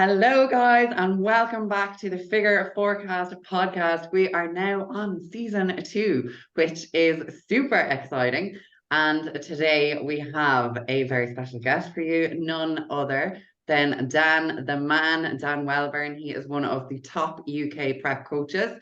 Hello, guys, and welcome back to the Figure Forecast podcast. We are now on season 2, which is super exciting. And today we have a very special guest for you, none other than Dan, the man, Dan Welburn. He is one of the top UK prep coaches,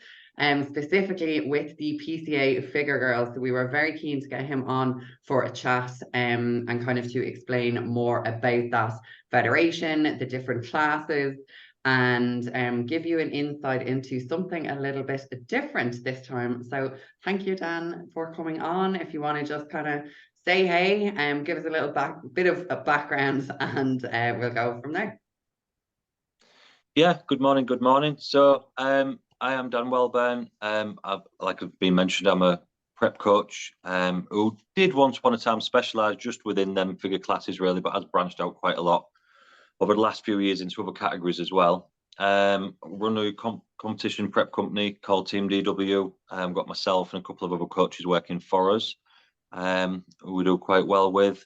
specifically with the PCA Figure Girls. So we were very keen to get him on for a chat and kind of to explain more about that federation, the different classes, and give you an insight into something a little bit different this time. So thank you, Dan, for coming on. If you want to just kind of say hey and give us a little bit of a background, and we'll go from there. Yeah, good morning. So I am Dan Welburn. Like I've been mentioned, I'm a prep coach who did once upon a time specialise just within them figure classes really, but has branched out quite a lot over the last few years into other categories as well. Run a competition prep company called Team DW. Got myself and a couple of other coaches working for us, who we do quite well with.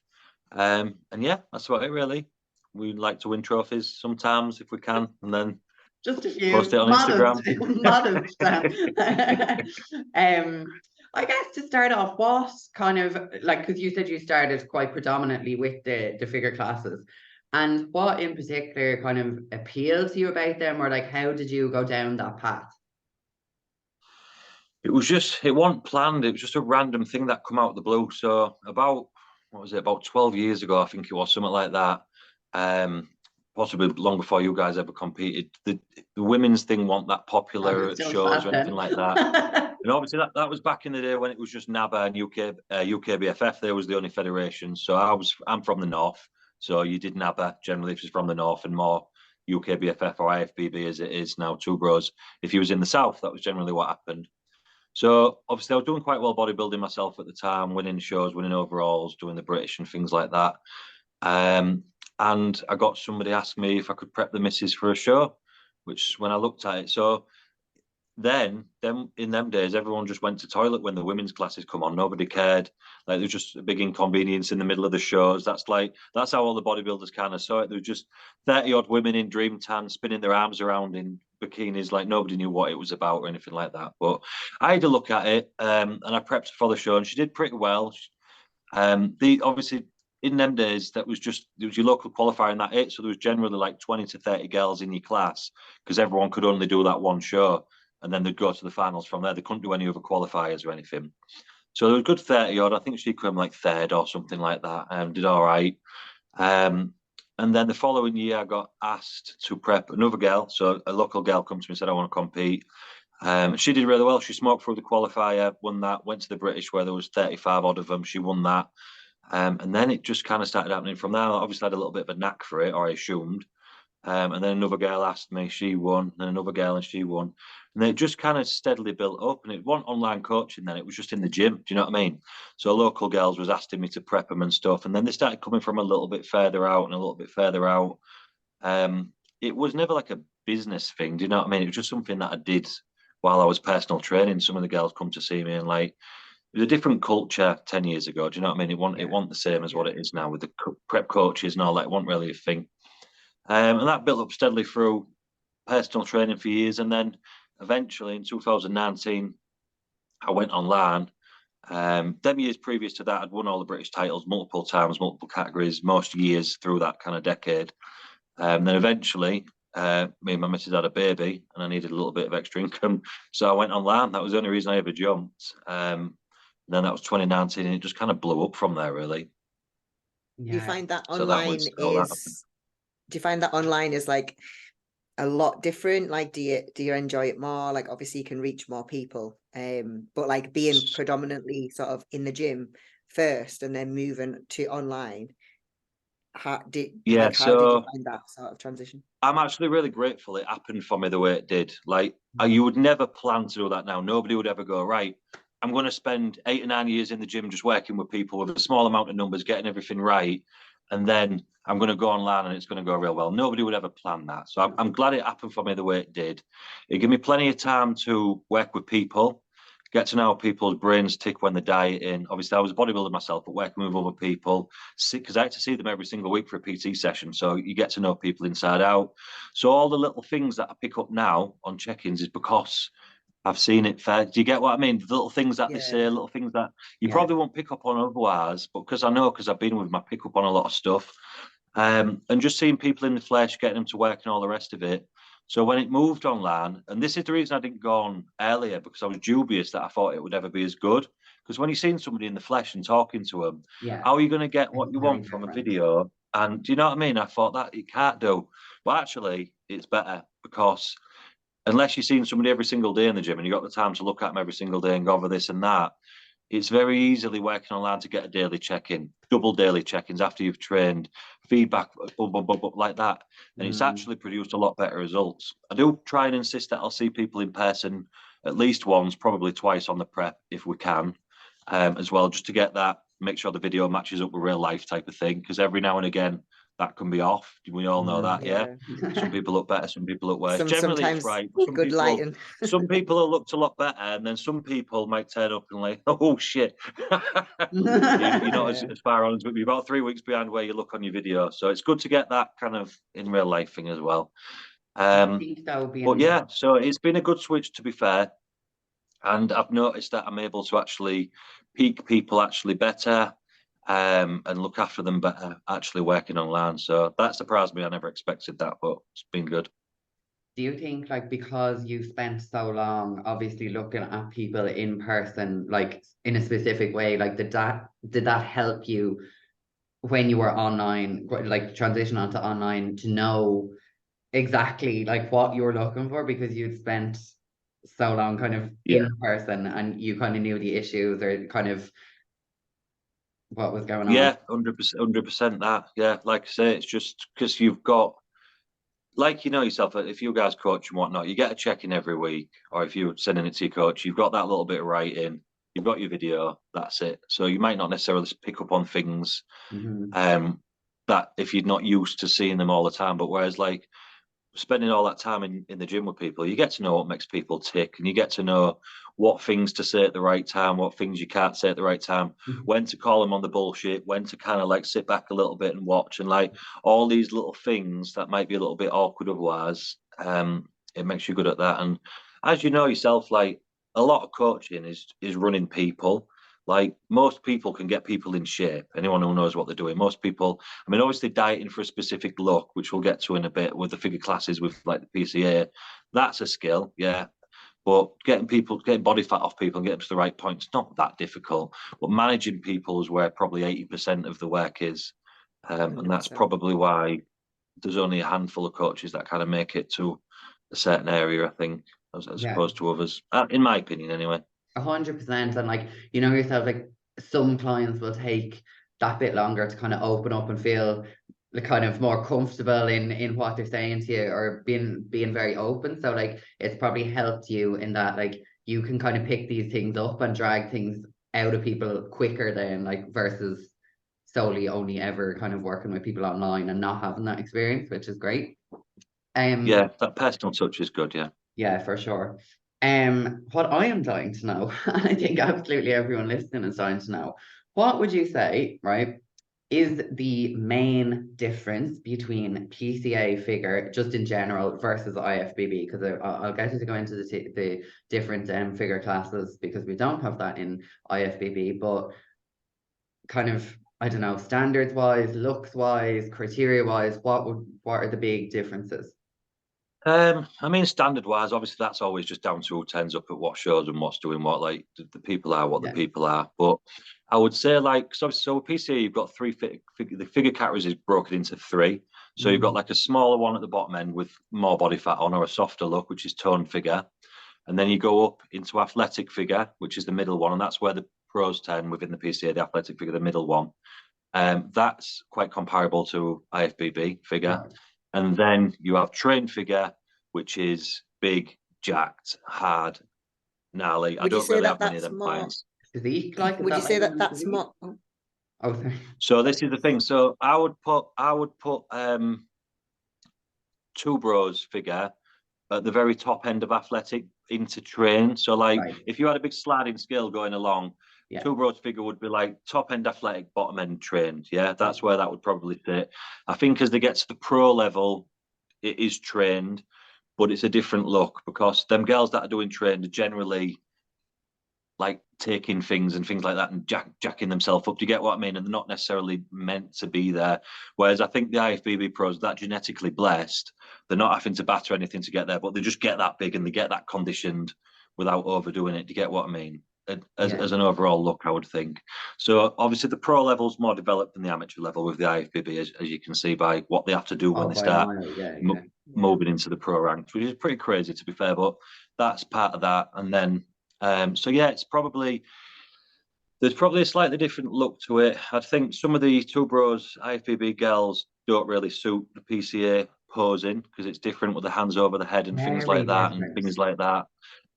And yeah, that's about it really. We like to win trophies sometimes if we can, and then just a few post it on Instagram. Modest. I guess to start off, what kind of, like, because you said you started quite predominantly with the figure classes, and what in particular kind of appealed to you about them, or like how did you go down that path? It wasn't planned. It was just a random thing that come out of the blue. So about 12 years ago, I think it was, something like that. Possibly long before you guys ever competed. The women's thing weren't that popular at shows or anything like that. And obviously that was back in the day when it was just NABA and UKBFF. There was the only federation. So I'm from the north. So you did NABA generally if you're from the north, and more UKBFF or IFBB as it is now, Two Bros. If you was in the south, that was generally what happened. So obviously I was doing quite well bodybuilding myself at the time, winning shows, winning overalls, doing the British and things like that. And I got somebody ask me if I could prep the missus for a show, which when I looked at it, so then in them days, everyone just went to toilet when the women's classes come on. Nobody cared. Like, there was just a big inconvenience in the middle of the shows. That's how all the bodybuilders kind of saw it. There was just 30 odd women in dream tan spinning their arms around in bikinis, like nobody knew what it was about or anything like that. But I had a look at it, and I prepped for the show, and she did pretty well. Obviously in them days, there was your local qualifier and that it. So there was generally like 20 to 30 girls in your class because everyone could only do that one show. And then they'd go to the finals from there. They couldn't do any other qualifiers or anything. So there was a good 30 odd. I think she came like third or something like that. Did all right. And then the following year, I got asked to prep another girl. So a local girl come to me and said, I want to compete. She did really well. She smoked through the qualifier, won that, went to the British where there was 35 odd of them. She won that. And then it just kind of started happening from there. I obviously had a little bit of a knack for it, or I assumed. And then another girl asked me, she won, and another girl, and she won. And then it just kind of steadily built up. And it wasn't online coaching then, it was just in the gym. Do you know what I mean? So local girls was asking me to prep them and stuff. And then they started coming from a little bit further out and a little bit further out. It was never like a business thing. Do you know what I mean? It was just something that I did while I was personal training. Some of the girls come to see me, and like, it was a different culture 10 years ago. Do you know what I mean? It wasn't the same as what it is now with the prep coaches and all that. It wasn't really a thing. And that built up steadily through personal training for years. And then eventually in 2019, I went online. Them years previous to that, I'd won all the British titles multiple times, multiple categories, most years through that kind of decade. Then eventually, me and my missus had a baby and I needed a little bit of extra income. So I went online. That was the only reason I ever jumped. Then that was 2019 and it just kind of blew up from there, really. Yeah. Do you find that online is like a lot different? Like, do you enjoy it more? Like, obviously you can reach more people, but like being predominantly sort of in the gym first and then moving to online, how did you find that sort of transition? I'm actually really grateful it happened for me the way it did. Like, you would never plan to do that now. Nobody would ever go, right, I'm going to spend 8 or 9 years in the gym just working with people with a small amount of numbers, getting everything right, and then I'm going to go online and it's going to go real well. Nobody would ever plan that. So I'm glad it happened for me the way it did. It gave me plenty of time to work with people, get to know how people's brains tick when they're dieting. Obviously, I was a bodybuilder myself, but working with other people, because I had to see them every single week for a PT session. So you get to know people inside out. So all the little things that I pick up now on check-ins is because I've seen it fair. Do you get what I mean? The little things that they say, little things that you probably won't pick up on otherwise, but because I've been with them, I pick up on a lot of stuff. And just seeing people in the flesh, getting them to work and all the rest of it. So when it moved online, and this is the reason I didn't go on earlier, because I was dubious that I thought it would ever be as good. Because when you're seeing somebody in the flesh and talking to them, how are you going to get what you want from a video? And do you know what I mean? I thought that it can't do. But actually, it's better because unless you're seeing somebody every single day in the gym and you've got the time to look at them every single day and go over this and that, it's very easily working online to get a daily check-in, double daily check-ins after you've trained, feedback, like that. And it's actually produced a lot better results. I do try and insist that I'll see people in person at least once, probably twice on the prep if we can, as well, just to get that, make sure the video matches up with real life type of thing. Because every now and again, that can be off. We all know that, yeah. Some people look better, some people look worse. Generally, it's right. Good lighting. Some people have looked a lot better, and then some people might turn up and like, oh shit, you're not as far on, but you're about 3 weeks behind where you look on your video. So it's good to get that kind of in real life thing as well. But yeah, so it's been a good switch, to be fair, and I've noticed that I'm able to actually peak people actually better. And look after them better actually working online. So that surprised me. I never expected that, but it's been good. Do you think, like, because you spent so long obviously looking at people in person, like in a specific way, like did that help you when you were online, like transition onto online, to know exactly like what you were looking for because you'd spent so long kind of in person and you kind of knew the issues or kind of what was going on? Yeah, 100% that. Yeah, like I say, it's just because you've got, like, you know yourself, if you guys coach and whatnot, you get a check-in every week, or if you're sending it to your coach, you've got that little bit of writing, you've got your video, that's it. So you might not necessarily pick up on things that if you're not used to seeing them all the time, but whereas like spending all that time in the gym with people, you get to know what makes people tick, and you get to know what things to say at the right time, what things you can't say at the right time, when to call them on the bullshit, when to kind of like sit back a little bit and watch, and like all these little things that might be a little bit awkward otherwise. It makes you good at that. And as you know yourself, like a lot of coaching is running people. Like most people can get people in shape. Anyone who knows what they're doing. Most people, I mean, obviously dieting for a specific look, which we'll get to in a bit with the figure classes with like the PCA, that's a skill, yeah. But getting body fat off people and getting to the right point, it's not that difficult. But managing people is where probably 80% of the work is. And that's probably why there's only a handful of coaches that kind of make it to a certain area, I think, as opposed to others, in my opinion anyway. 100%. And like, you know yourself, like some clients will take that bit longer to kind of open up and feel kind of more comfortable in what they're saying to you, or being very open. So like it's probably helped you in that like you can kind of pick these things up and drag things out of people quicker than like versus solely only ever kind of working with people online and not having that experience, which is great. Yeah, that personal touch is good, yeah. Yeah, for sure. What I am dying to know, and I think absolutely everyone listening is dying to know, what would you say, right, is the main difference between PCA figure, just in general, versus IFBB? Because I'll get you to go into the different figure classes, because we don't have that in IFBB, but kind of, I don't know, standards wise, looks wise, criteria wise, what are the big differences? I mean, standard wise, obviously that's always just down to who turns up at what shows and what's doing what. Like the people are what the people are. But I would say, like, so with PCA, you've got three the figure categories is broken into three. So you've got like a smaller one at the bottom end with more body fat on, or a softer look, which is toned figure. And then you go up into athletic figure, which is the middle one, and that's where the pros turn within the PCA, the athletic figure, the middle one. That's quite comparable to IFBB figure. Right. And then you have train figure, which is big, jacked, hard, gnarly. I don't really have many of them clients. Like, would you say that that's more? Oh, sorry. So this is the thing. So I would put two bros figure at the very top end of athletic into train. So like Right. if you had a big sliding scale going along, Yeah. Two Bros figure would be like top end athletic, bottom end trained. Yeah, that's where that would probably sit. I think as they get to the pro level, it is trained, but it's a different look because them girls that are doing trained are generally like taking things and things like that and jacking themselves up. Do you get what I mean? And they're not necessarily meant to be there. Whereas I think the IFBB pros that genetically blessed, they're not having to batter anything to get there, but they just get that big and they get that conditioned without overdoing it. Do you get what I mean? As an overall look, I would think. So obviously the pro level's more developed than the amateur level with the IFBB, as you can see by what they have to do when they start moving into the pro ranks, which is pretty crazy to be fair, but that's part of that. And then so yeah, there's probably a slightly different look to it. I think some of the Two Bros IFBB girls don't really suit the PCA posing because it's different with the hands over the head and things like that and things like that.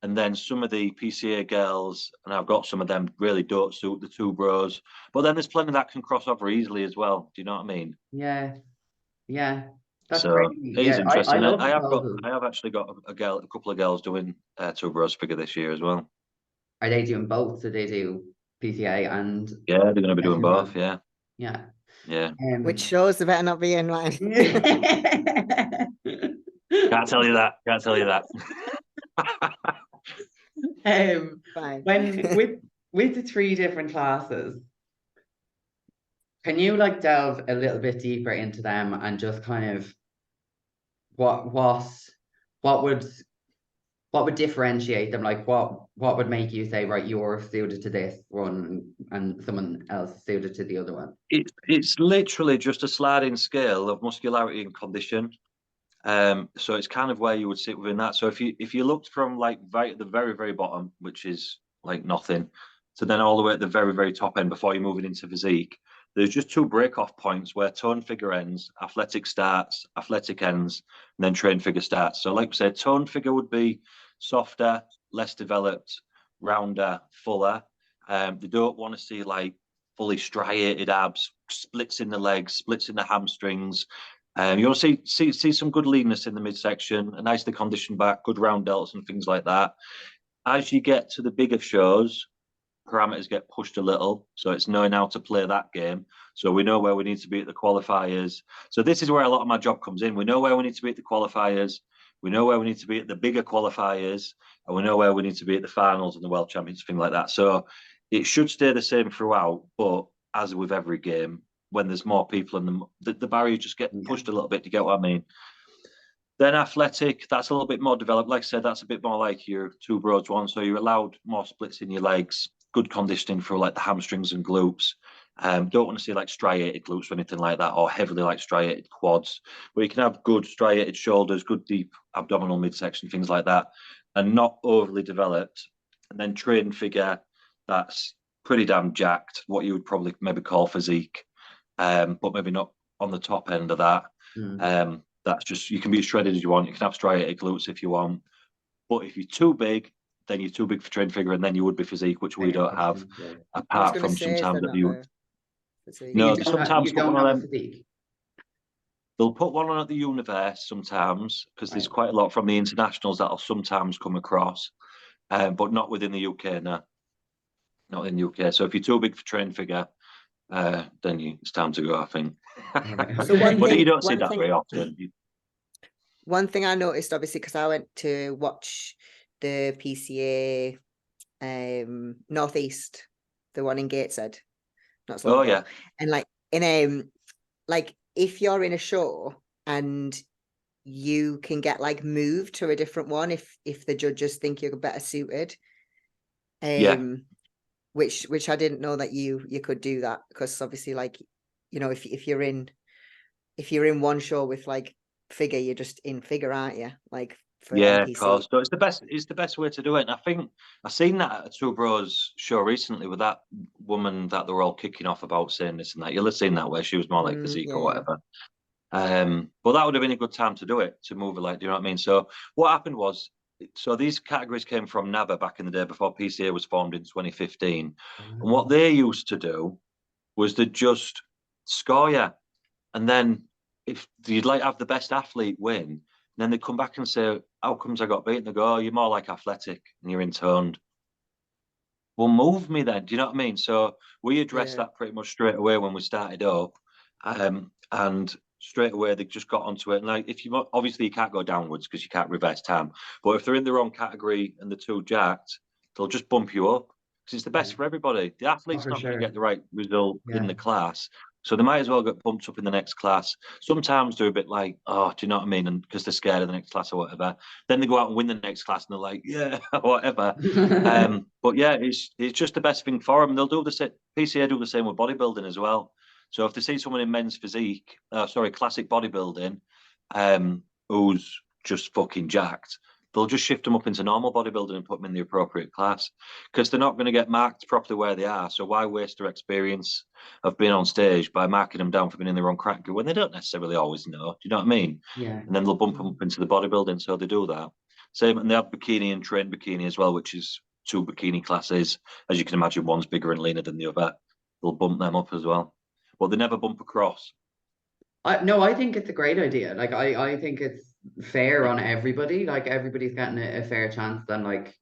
And then some of the PCA girls, and I've got some of them, really don't suit the Two Bros. But then there's plenty that can cross over easily as well. Do you know what I mean? Yeah. That's so crazy. it is interesting. I love I have actually got a couple of girls doing Two Bros figure this year as well. Are they doing both? So they do PCA and yeah, they're going to be doing both. Yeah. Which shows they better not be in line. Can't tell you that. Fine. When with the three different classes, can you like delve a little bit deeper into them and just kind of what would differentiate them? Like what would make you say, right, you're suited to this one and someone else suited to the other one? It's literally just a sliding scale of muscularity and condition. So it's kind of where you would sit within that. So if you looked from like the very, very bottom, which is like nothing, to then all the way at the very, very top end before you're moving into physique, there's just two break-off points where tone figure ends, athletic starts, athletic ends, and then train figure starts. So like we said, tone figure would be softer, less developed, rounder, fuller. They don't want to see like fully striated abs, splits in the legs, splits in the hamstrings. You want to see some good leanness in the midsection, a nicely conditioned back, good round delts and things like that. As you get to the bigger shows, parameters get pushed a little, so it's knowing how to play that game. So we know where we need to be at the qualifiers. So this is where a lot of my job comes in. We know where we need to be at the qualifiers. We know where we need to be at the bigger qualifiers, and we know where we need to be at the finals and the world champions, things like that. So it should stay the same throughout, but as with every game, when there's more people and the barrier just get pushed a little bit, to get what I mean. Then athletic, that's a little bit more developed. Like I said, that's a bit more like your Two Bros one. So you're allowed more splits in your legs, good conditioning for like the hamstrings and glutes. Don't want to see like striated glutes or anything like that, or heavily like striated quads. But you can have good striated shoulders, good deep abdominal midsection, things like that, and not overly developed. And then train figure, that's pretty damn jacked, what you would probably maybe call physique, but maybe not on the top end of that. That's just, you can be as shredded as you want. You can have striated glutes if you want. But if you're too big, then you're too big for train figure, and then you would be physique, which we don't have. Apart from sometimes that you... No, sometimes put one on them. They'll put one on at the Universe sometimes, because there's quite a lot from the internationals that'll sometimes come across, but not within the UK, no. Not in the UK. So if you're too big for train figure, then it's time to go, I think. So but you don't see that very often. One thing I noticed, obviously, because I went to watch the PCA Northeast, the one in Gateshead, not so long ago. And like if you're in a show and you can get like moved to a different one if the judges think you're better suited. Which I didn't know that you could do that, because obviously, like, you know, if you're in one show with like figure, you're just in figure, aren't you? Like for NPC. Of course. So it's the best way to do it. And I think I seen that at a Two Bros show recently with that woman that they were all kicking off about saying this and that. You'll have seen that where she was more like physique or whatever. But that would have been a good time to do it, to move it, like, do you know what I mean? So what happened was, so these categories came from NABA back in the day before PCA was formed in 2015. And what they used to do was to just score you. And then if you'd like to have the best athlete win, then they come back and say, how comes I got beaten? They go, oh, you're more like athletic and you're intoned. Well, move me then. Do you know what I mean? So we addressed that pretty much straight away when we started up. And straight away they just got onto it. And like, if you obviously you can't go downwards because you can't reverse time. But if they're in the wrong category and they're too jacked, they'll just bump you up because it's the best for everybody. The athlete's not going to get the right result in the class. So they might as well get bumped up in the next class. Sometimes they're a bit like, oh, do you know what I mean? And because they're scared of the next class or whatever. Then they go out and win the next class and they're like, yeah, whatever. But yeah, it's just the best thing for them. They'll do the same. PCA do the same with bodybuilding as well. So if they see someone in men's physique, classic bodybuilding, who's just fucking jacked, they'll just shift them up into normal bodybuilding and put them in the appropriate class because they're not going to get marked properly where they are. So why waste their experience of being on stage by marking them down for being in the wrong category when they don't necessarily always know? Do you know what I mean? Yeah. And then they'll bump them up into the bodybuilding. So they do that. Same, and they have bikini and trained bikini as well, which is 2 bikini classes. As you can imagine, one's bigger and leaner than the other. They'll bump them up as well. But they never bump across. No, I think it's a great idea. Like I think it's fair on everybody. Like everybody's getting a fair chance. Then like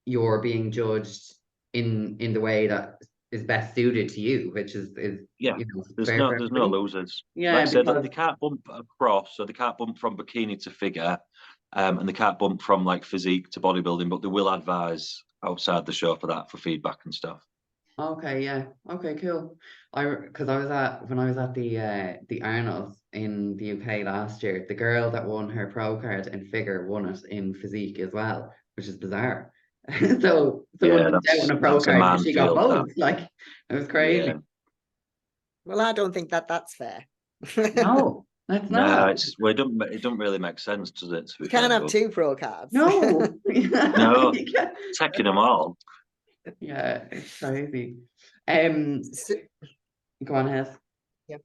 you're being judged in the way that is best suited to you, which is yeah. You know, there's no losers. Yeah, like I said, they can't bump across, so they can't bump from bikini to figure, and they can't bump from like physique to bodybuilding. But they will advise outside the show for that for feedback and stuff. Okay, yeah. Okay, cool. Because when I was at the Arnold's in the UK last year, the girl that won her pro card in figure won it in physique as well, which is bizarre. So someone missed out on a pro card and she got both. Like it was crazy. Yeah. Well, I don't think that's fair. No, that's not. Well, it don't really make sense, does it? You can't have 2 pro cards. No. No, taking them all. Yeah, it's crazy. Go on, Hez. Yeah,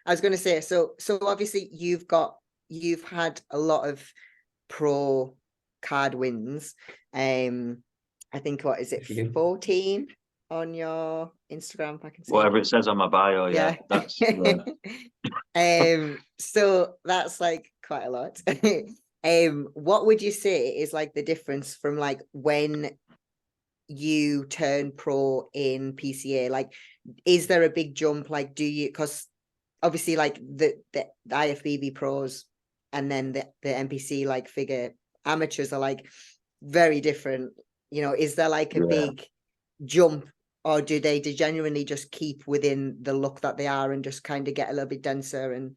I was going to say, so obviously you've had a lot of pro card wins. I think, what is it, 14 on your Instagram? If I can see whatever it says on my bio. Yeah. That's so that's like quite a lot. What would you say is like the difference from like when you turn pro in PCA? Like, is there a big jump? Like, do you, because obviously like the IFBB pros and then the NPC like figure amateurs are like very different, you know? Is there like a big jump, or do they genuinely just keep within the look that they are and just kind of get a little bit denser and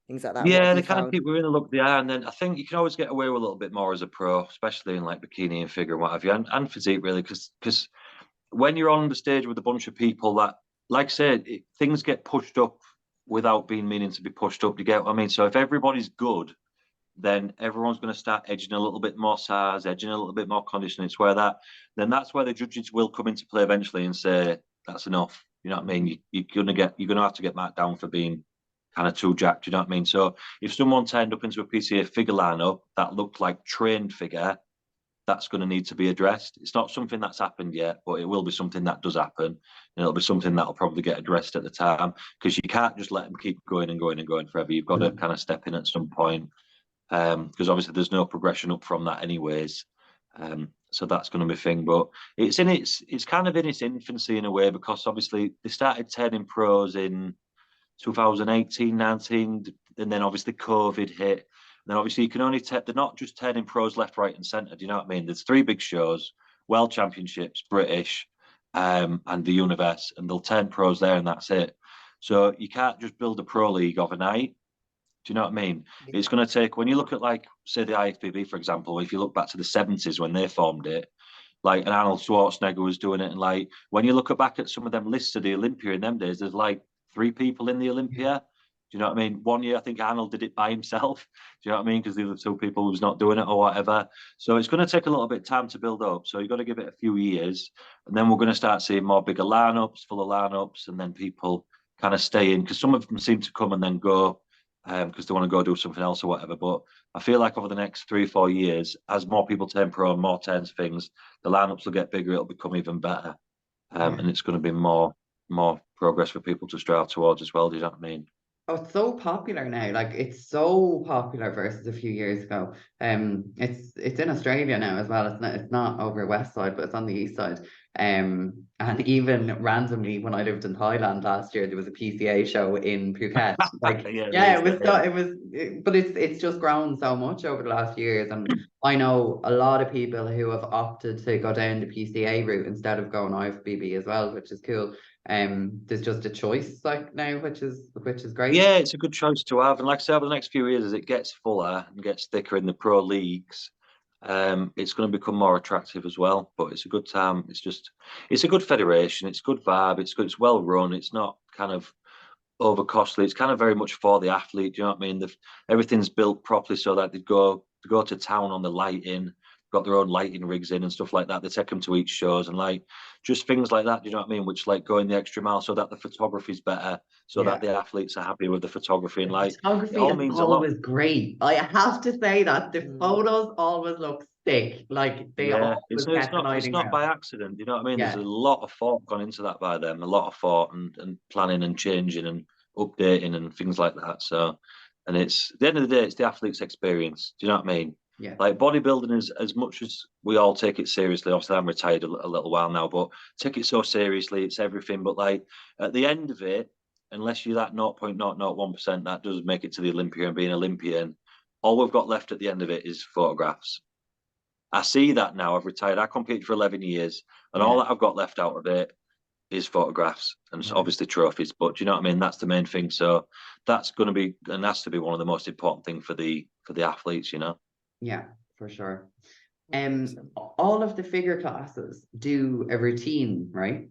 things like that? Yeah, they kind of keep within the look they are, and then I think you can always get away with a little bit more as a pro, especially in like bikini and figure and what have you, and physique really, because when you're on the stage with a bunch of people that, like I said, things get pushed up without being meaning to be pushed up. You get what I mean? So if everybody's good, then everyone's going to start edging a little bit more SARS, edging a little bit more conditioning. It's where that's where the judges will come into play eventually and say that's enough. You know what I mean? You're gonna have to get marked down for being kind of too jacked. You know what I mean? So if someone turned up into a PCA figure lineup that looked like trained figure, that's going to need to be addressed. It's not something that's happened yet, but it will be something that does happen, and it'll be something that'll probably get addressed at the time, because you can't just let them keep going and going and going forever. You've got to kind of step in at some point, because obviously there's no progression up from that anyways. So that's going to be a thing, but it's kind of in its infancy in a way, because obviously they started turning pros in 2018, 19, and then obviously COVID hit. And then obviously you can only they're not just turning pros left, right, and centre. Do you know what I mean? There's 3 big shows: World Championships, British, and the Universe, and they'll turn pros there, and that's it. So you can't just build a pro league overnight. Do you know what I mean? It's going to take, when you look at, like, say the IFBB, for example, if you look back to the 70s when they formed it, like, and Arnold Schwarzenegger was doing it, and like, when you look back at some of them lists of the Olympia in them days, there's like 3 people in the Olympia. Do you know what I mean? One year, I think Arnold did it by himself. Do you know what I mean? Because the other 2 people was not doing it or whatever. So it's going to take a little bit of time to build up. So you've got to give it a few years. And then we're going to start seeing more bigger lineups, fuller lineups, and then people kind of stay in. Because some of them seem to come and then go because they want to go do something else or whatever. But I feel like over the next 3 or 4 years, as more people turn pro and more turns things, the lineups will get bigger. It'll become even better. And it's going to be more progress for people to strive towards as well. Do you know what I mean? Oh, it's so popular now. Like it's so popular versus a few years ago. It's in Australia now as well. It's not over west side, but it's on the east side. And even randomly, when I lived in Thailand last year, there was a PCA show in Phuket. Like, Yeah, yeah, it is, but it's just grown so much over the last years. And I know a lot of people who have opted to go down the PCA route instead of going IFBB as well, which is cool. There's just a choice like now, which is great. Yeah, it's a good choice to have. And like I say, over the next few years, as it gets fuller and gets thicker in the pro leagues, it's going to become more attractive as well. But it's a good time. It's a good federation. It's good vibe. It's good. It's well run. It's not kind of over costly. It's kind of very much for the athlete. Do you know what I mean? Everything's built properly so that they go to town on the lighting, got their own lighting rigs in and stuff like that. They take them to each shows and like just things like that. Do you know what I mean? Which like going the extra mile so that the photography's better, so Yeah. that the athletes are happy with the photography and The like it photography all is means a lot. always great. I have to say that the photos always look sick. Like they Yeah, always it's get the not lighting by round. accident. You know what I mean? There's a Yeah, lot of thought gone into that by them. A lot of thought and planning and changing and updating and things like that. So, and it's at the end of the day, it's the athlete's experience. Do you know what I mean? yeah, Like bodybuilding is as much as we all take it seriously. Obviously, I'm retired a little while now, but take it so seriously. It's everything. But like at the end of it, unless you're that 0.001% that does make it to the Olympia and be an Olympian, all we've got left at the end of it is photographs. I see that now. I've retired. I competed for 11 years, and all yeah. that I've got left out of it is photographs and Right. obviously trophies. But do you know what I mean? That's the main thing. So that's going to be and has to be one of the most important thing for the athletes. You know. Yeah, for sure. 100%. All of the figure classes do a routine, right?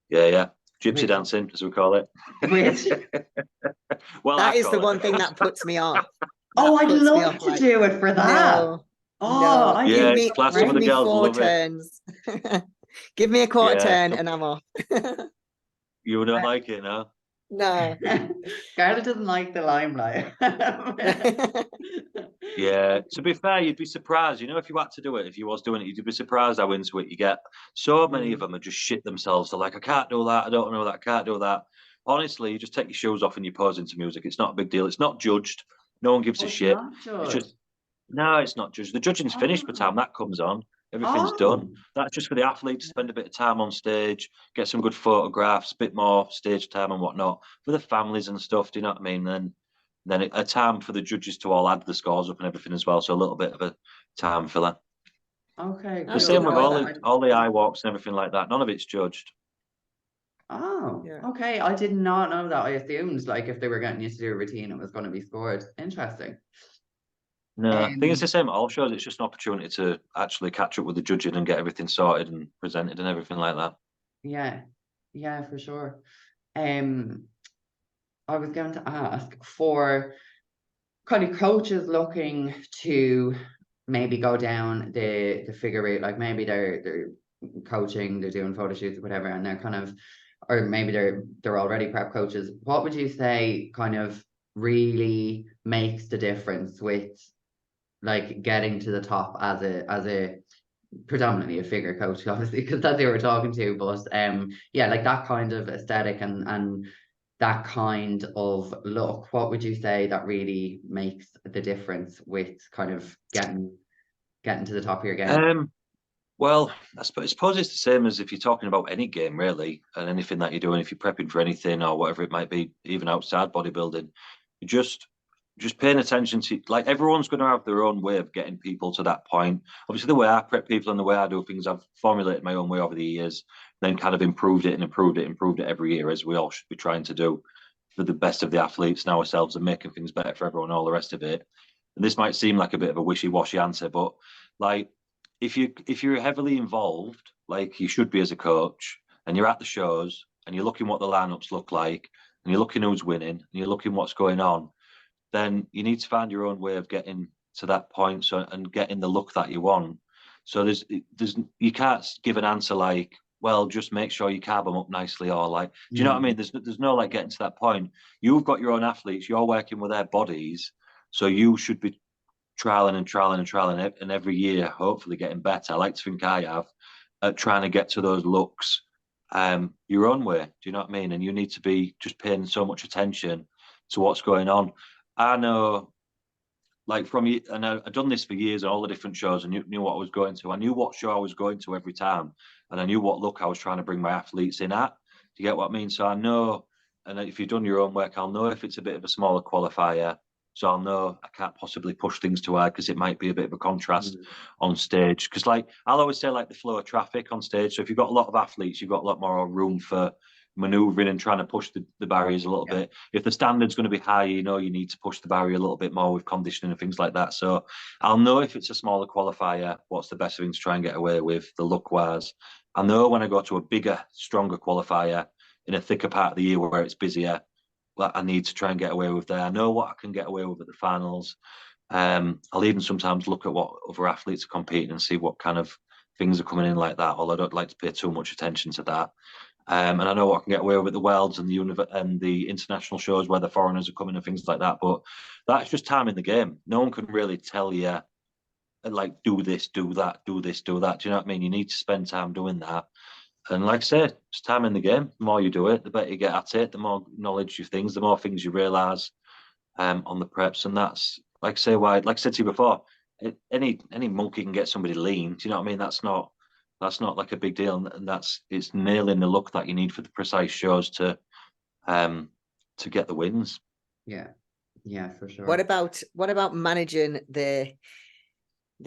Yeah, yeah. Gypsy Which, dancing, as we call it. which, Well, I That is the call one it. thing that puts me off. oh, That I'd puts me love off. to Like, do it for that. no, Oh, no, I Yeah, think it's it's class. Some give of the me great. girls 4 love it. turns. Give me a quarter Yeah, turn and I'm off. you don't like it, no? No. Scarlett doesn't like the limelight. Yeah, to be fair, you'd be surprised. You know, if you had to do it, if you was doing it, you'd be surprised how into it you get. So many of them are just shit themselves. They're like, I can't do that. I don't know that. I can't do that. Honestly, you just take your shoes off and you pose into music. It's not a big deal. It's not judged. No one gives Oh, a it's shit. not It's judged. just, no, it's not judged. The judging's finished by the Oh, time that comes on. Everything's oh, done. That's just for the athlete to spend a bit of time on stage, get some good photographs, a bit more stage time and whatnot for the families and stuff. Do you know what I mean? Then a time for the judges to all add the scores up and everything as well. So a little bit of a time filler. okay, The That's cool. same good with No, though. That all the eye walks and everything like that. None of it's judged. oh, yeah. okay. I did not know that. I assumed like if they were getting you to do a routine, it was going to be scored. Interesting. No, I think it's the Um, same at all shows. It's just an opportunity to actually catch up with the judging and get everything sorted and presented and everything like that. yeah, yeah, for sure. Um, I was going to ask for kind of coaches looking to maybe go down the figure route, like maybe they're coaching, they're doing photo shoots or whatever, and they're kind of, or maybe they're already prep coaches. What would you say kind of really makes the difference with like getting to the top as a predominantly a figure coach, obviously, because that's who we're talking to, but yeah, like that kind of aesthetic and that kind of look, what would you say that really makes the difference with kind of getting to the top of your game? Well, I suppose it's the same as if you're talking about any game, really, and anything that you're doing. If you're prepping for anything or whatever it might be, even outside bodybuilding, you just paying attention to like everyone's going to have their own way of getting people to that point. Obviously, the way I prep people and the way I do things, I've formulated my own way over the years, then kind of improved it and improved it every year, as we all should be trying to do for the best of the athletes and ourselves and making things better for everyone, all the rest of it. And this might seem like a bit of a wishy-washy answer, but like if you're heavily involved, like you should be as a coach, and you're at the shows and you're looking what the lineups look like, and you're looking who's winning, and you're looking what's going on, then you need to find your own way of getting to that point, so and getting the look that you want. So there's you can't give an answer like, well, just make sure you carb them up nicely, or like, do you know what I mean? There's no like getting to that point. You've got your own athletes, you're working with their bodies, so you should be trialing and every year hopefully getting better. I like to think I have at trying to get to those looks your own way. Do you know what I mean? And you need to be just paying so much attention to what's going on. I know, like from you, and I've done this for years on all the different shows, and knew what I was going to. I knew what show I was going to every time, and I knew what look I was trying to bring my athletes in at. Do you get what I mean? So I know, and if you've done your own work, I'll know if it's a bit of a smaller qualifier. So I'll know I can't possibly push things too hard because it might be a bit of a contrast on stage. Because like I'll always say, like the flow of traffic on stage. So if you've got a lot of athletes, you've got a lot more room for maneuvering and trying to push the barriers a little bit. If the standard's going to be high, you know you need to push the barrier a little bit more with conditioning and things like that. So I'll know if it's a smaller qualifier, what's the best thing to try and get away with, the look wise. I know when I go to a bigger, stronger qualifier in a thicker part of the year where it's busier, what I need to try and get away with there. I know what I can get away with at the finals. I'll even sometimes look at what other athletes are competing and see what kind of things are coming in like that, although I don't like to pay too much attention to that. And I know what I can get away with at the Worlds and the international shows where the foreigners are coming and things like that. But that's just time in the game. No one can really tell you, like, do this, do that, do this, do that. Do you know what I mean? You need to spend time doing that. And like I said, it's time in the game. The more you do it, the better you get at it. The more knowledge you things, the more things you realise on the preps. And that's, like I say, why, like I said to you before, any monkey can get somebody lean. Do you know what I mean? That's not like a big deal. And it's nailing the look that you need for the precise shows to get the wins. Yeah, for sure. What about managing the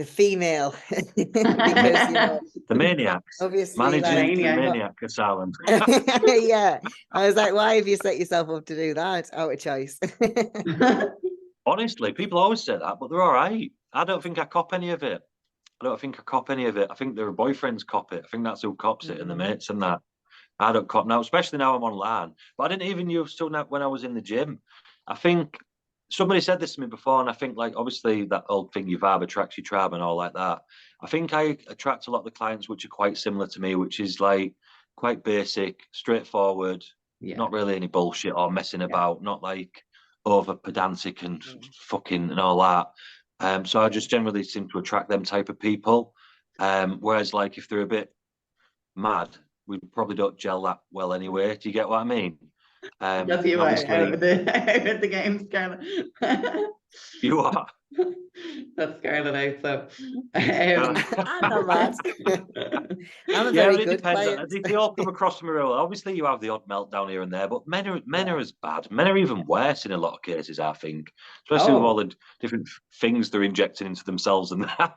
female? Because, you know, the maniacs, obviously, managing the Maniac. maniac asylum. Yeah, I was like, why have you set yourself up to do that? Out of choice. Honestly, people always say that, but they're all right. I don't think I cop any of it. I think their boyfriends cop it. I think that's who cops it, and the mates and that. I don't cop now, especially now I'm online. But I didn't even use to when I was in the gym. I think somebody said this to me before, and I think, like, obviously that old thing, your vibe attracts your tribe and all like that. I think I attract a lot of the clients which are quite similar to me, which is like quite basic, straightforward, not really any bullshit or messing about, not like over pedantic and fucking and all that. So I just generally seem to attract them type of people. Whereas, like, if they're a bit mad, we probably don't gel that well anyway. Do you get what I mean? That's you out of the game, Scarlett. You are. That's Scarlett out. So I'm not mad. I'm a very good client. They all come across from a real. Obviously, you have the odd meltdown here and there, but men are as bad. Men are even worse in a lot of cases, I think, especially with all the different things they're injecting into themselves and that.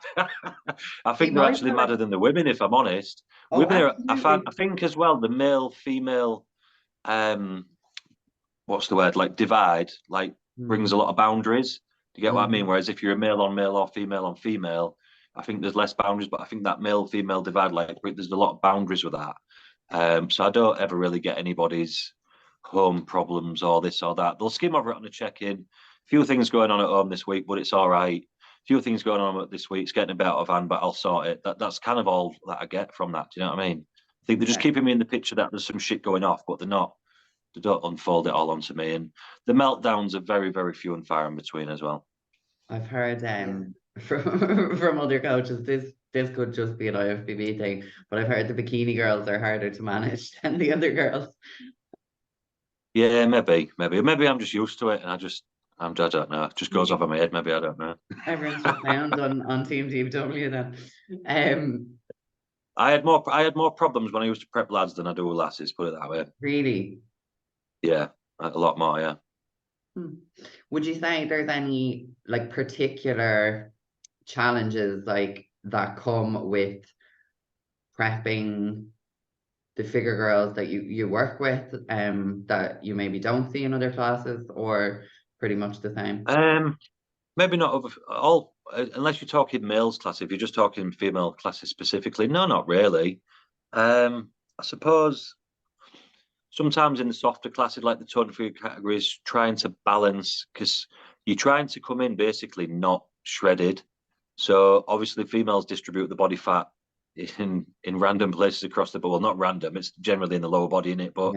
I think they're actually madder than the women, if I'm honest. Women are. I think as well, the male female. What's the word? Like divide, like brings a lot of boundaries. Do you get what I mean? Whereas if you're a male on male or female on female, I think there's less boundaries. But I think that male female divide, like, there's a lot of boundaries with that. So I don't ever really get anybody's home problems or this or that. They'll skim over it on a check-in. A few things going on at home this week, but it's all right. A few things going on this week. It's getting a bit out of hand, but I'll sort it. That's kind of all that I get from that. Do you know what I mean? I think they're just keeping me in the picture that there's some shit going off, but they're not. They don't unfold it all onto me. And the meltdowns are very, very few and far in between as well. I've heard from other coaches, this could just be an IFBB thing, but I've heard the bikini girls are harder to manage than the other girls. Yeah, maybe I'm just used to it, and I don't know. It just goes over my head. Maybe I don't know. Everyone's just found on Team TBW then. I had more problems when I used to prep lads than I do with lasses. Put it that way. Really? Yeah, a lot more. Yeah. Would you say there's any like particular challenges like that come with prepping the figure girls that you work with, that you maybe don't see in other classes, or pretty much the same? Maybe not over all, unless you're talking males class. If you're just talking female classes specifically, no, not really. I suppose sometimes in the softer classes, like the tone for your categories, trying to balance, because you're trying to come in basically not shredded. So obviously females distribute the body fat in random places across the board. Well, not random, it's generally in the lower body, in it, but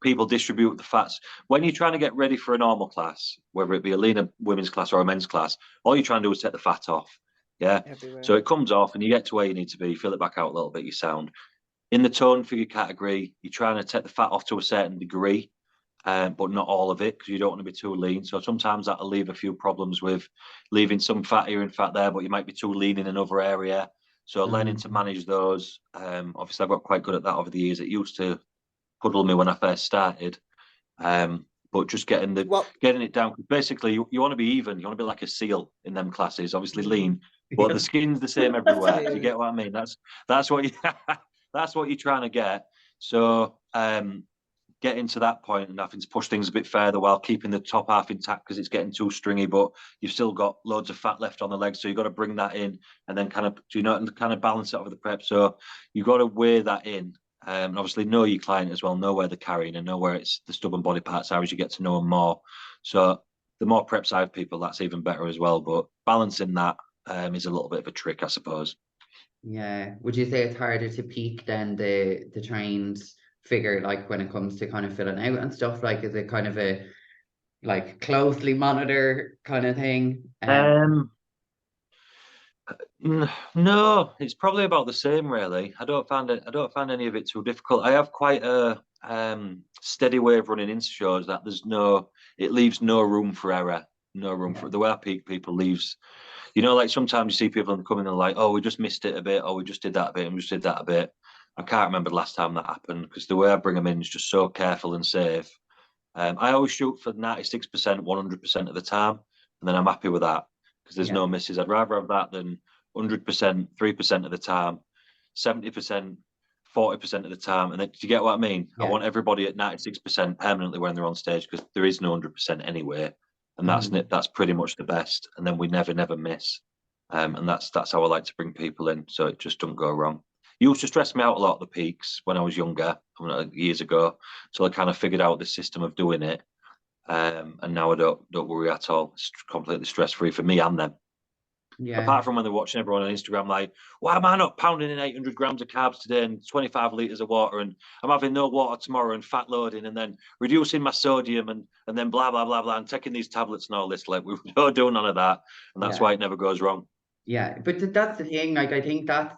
people distribute the fats. When you're trying to get ready for a normal class, whether it be a leaner women's class or a men's class, all you're trying to do is take the fat off. Yeah. Everywhere. So it comes off and you get to where you need to be, fill it back out a little bit, you sound. In the tone figure category, you're trying to take the fat off to a certain degree, but not all of it, because you don't want to be too lean. So sometimes that'll leave a few problems with leaving some fat here and fat there, but you might be too lean in another area. So learning to manage those. Obviously, I've got quite good at that over the years. It used to puddle me when I first started. But just getting it down. Basically, you want to be even. You want to be like a seal in them classes. Obviously lean, but the skin's the same everywhere. Do you get what I mean? That's what you that's what you're trying to get. So getting to that point and having to push things a bit further while keeping the top half intact because it's getting too stringy, but you've still got loads of fat left on the legs. So you've got to bring that in and then kind of balance it over the prep. So you've got to weigh that in. And obviously know your client as well, know where they're carrying and know where it's the stubborn body parts are as you get to know them more. So the more preps I have people, that's even better as well. But balancing that is a little bit of a trick, I suppose. Yeah. Would you say it's harder to peak than the trained figure, like when it comes to kind of filling out and stuff? Like, is it kind of a like closely monitor kind of thing? No, it's probably about the same, really. I don't find any of it too difficult. I have quite a steady way of running Insta shows that it leaves no room for error, no room for the way I peak people leaves. Like sometimes you see people come in and like, oh, we just missed it a bit, or we just did that a bit, and we just did that a bit. I can't remember the last time that happened because the way I bring them in is just so careful and safe. I always shoot for 96%, 100% of the time, and then I'm happy with that because there's no misses. I'd rather have that than 100%, 3% of the time, 70%, 40% of the time. And then, do you get what I mean? I want everybody at 96% permanently when they're on stage because there is no 100% anyway. And that's pretty much the best. And then we never miss. And that's how I like to bring people in. So it just don't go wrong. It used to stress me out a lot at the peaks when I was younger, years ago. So I kind of figured out the system of doing it. And now I don't worry at all. It's completely stress-free for me and them. Yeah. Apart from when they're watching everyone on Instagram, like, why am I not pounding in 800 grams of carbs today and 25 litres of water, and I'm having no water tomorrow and fat loading and then reducing my sodium and then blah, blah, blah, blah, and taking these tablets and all this. Like, we don't do none of that. And that's why it never goes wrong. Yeah, but that's the thing. Like, I think that's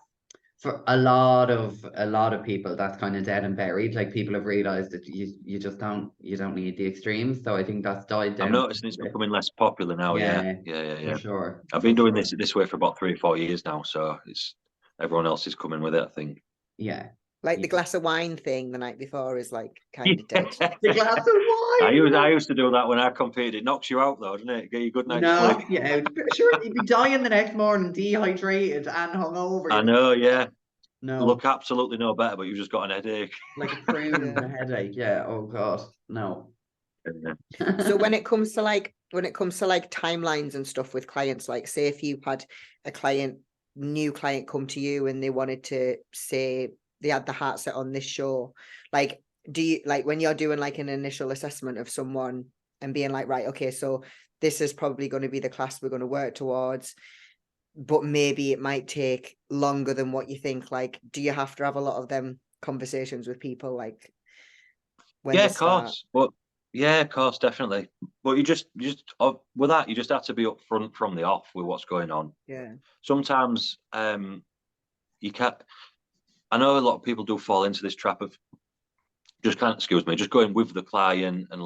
for a lot of people, that's kind of dead and buried. Like, people have realized that you just don't need the extremes. So I think that's died down. I'm noticing it's becoming less popular now. Yeah. For sure. I've been doing this way for about 3 or 4 years now, so everyone else is coming with it, I think. Yeah. Like the glass of wine thing the night before is like kind of dead. The glass of wine. I used to do that when I competed. It knocks you out though, doesn't it? Get you a good night's sleep. Yeah. Sure, you'd be dying the next morning, dehydrated and hungover. I know, yeah. No. Look absolutely no better, but you've just got an headache. Like a prune and a headache. Yeah. Oh God. No. So when it comes to like timelines and stuff with clients, like say if you had a new client come to you and they wanted to say they had the heart set on this show, like do you, like when you're doing like an initial assessment of someone and being like, right, okay, so this is probably going to be the class we're going to work towards, but maybe it might take longer than what you think, like do you have to have a lot of them conversations with people like when of course, but yeah, of course, definitely. But you just with that, you just have to be upfront from the off with what's going on. Yeah. Sometimes you can't. I know a lot of people do fall into this trap of just going with the client and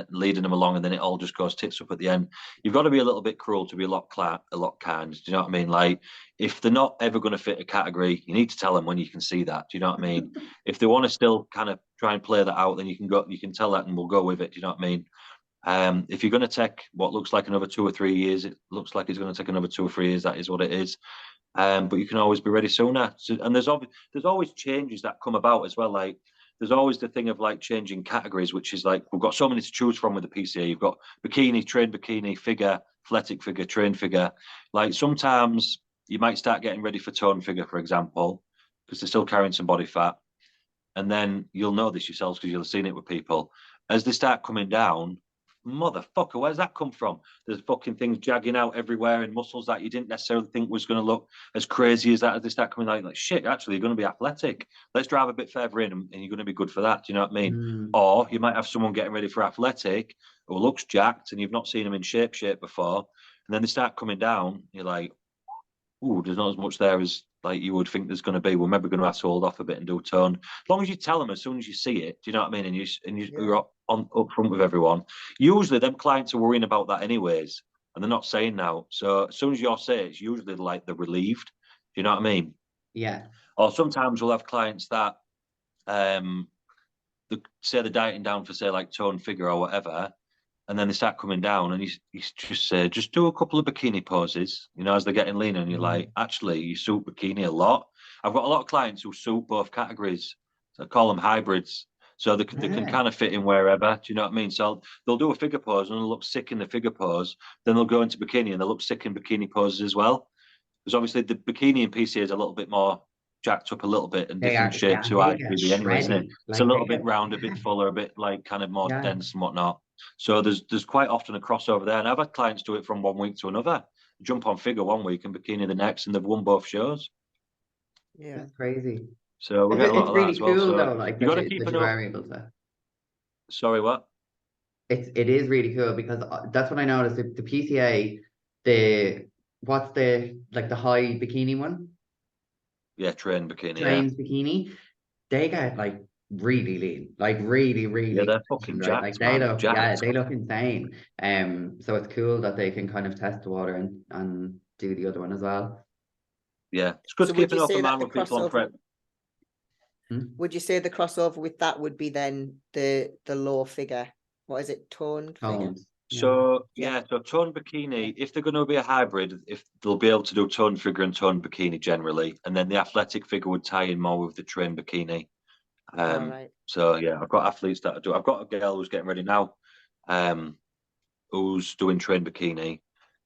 leading them along, and then it all just goes tits up at the end. You've got to be a little bit cruel to be a lot kind. Do you know what I mean? Like, if they're not ever going to fit a category, you need to tell them when you can see that. Do you know what I mean? If they want to still kind of try and play that out, then you can tell that, and we'll go with it. Do you know what I mean? If you're going to take what looks like another 2 or 3 years, it looks like it's going to take another 2 or 3 years. That is what it is. But you can always be ready sooner. So, and there's always changes that come about as well. Like, there's always the thing of like changing categories, which is like, we've got so many to choose from with the PCA. You've got bikini, trained bikini, figure, athletic figure, trained figure. Like, sometimes you might start getting ready for tone figure, for example, because they're still carrying some body fat. And then you'll know this yourselves because you'll have seen it with people. As they start coming down, motherfucker, where's that come from? There's fucking things jagging out everywhere and muscles that you didn't necessarily think was going to look as crazy as that. As they start coming out, like shit, actually you're going to be athletic. Let's drive a bit further in and you're going to be good for that. Do you know what I mean? Or you might have someone getting ready for athletic who looks jacked and you've not seen them in shape before, and then they start coming down. You're like, ooh, there's not as much there as like you would think there's going to be. We're maybe going to have to hold off a bit and do tone. As long as you tell them as soon as you see it, do you know what I mean? You're up front with everyone. Usually, them clients are worrying about that anyways, and they're not saying now. So as soon as you say it, it's usually like they're relieved. Do you know what I mean? Yeah. Or sometimes we'll have clients that say they're dieting down for say like tone figure or whatever, and then they start coming down, and he's just say just do a couple of bikini poses, as they're getting leaner, and you're like, actually, you suit bikini a lot. I've got a lot of clients who suit both categories. So I call them hybrids. So they can kind of fit in wherever. Do you know what I mean? So they'll do a figure pose and they'll look sick in the figure pose. Then they'll go into bikini and they'll look sick in bikini poses as well. Because obviously the bikini in PCA is a little bit more jacked up a little bit and different shapes to IFBB anyway, isn't it? It's a little bit round, a bit fuller, a bit like kind of more dense and whatnot. So there's quite often a crossover there. And I've had clients do it from one week to another. Jump on figure one week and bikini the next, and they've won both shows. Yeah. That's crazy. So we get a lot of that as well. It's really cool So though, like you got to keep that an you eye. are able to. Sorry, what? It is really cool because that's what I noticed. The PCA, what's the high bikini one? Yeah, train bikini. Trains bikini. They get like really lean, like really, Yeah, they're conditioned, fucking right? jacked, Like they man. look, Jacked. they look insane. So it's cool that they can kind of test the water and do the other one as well. Yeah, it's good So to keep an open mind with people on prep. Would you say the crossover with that would be then the low figure? What is it, toned figure? So so toned bikini, if they're going to be a hybrid, if they'll be able to do toned figure and toned bikini generally, and then the athletic figure would tie in more with the trained bikini. Right. So yeah, I've got athletes that do. I've got a girl who's getting ready now, who's doing trained bikini,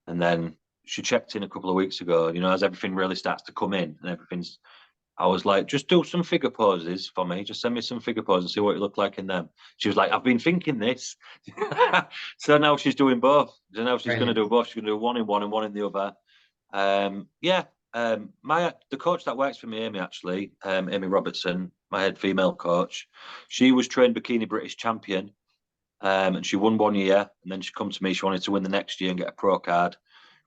and then she checked in a couple of weeks ago. As everything really starts to come in and everything's. I was like, just do some figure poses for me. Just send me some figure poses and see what you look like in them. She was like, I've been thinking this. So now she's doing both. So now she's going to do both. She's going to do one in one and one in the other. The coach that works for me, Amy, actually, Amy Robertson, my head female coach, she was trained bikini British champion. And she won 1 year. And then she come to me. She wanted to win the next year and get a pro card.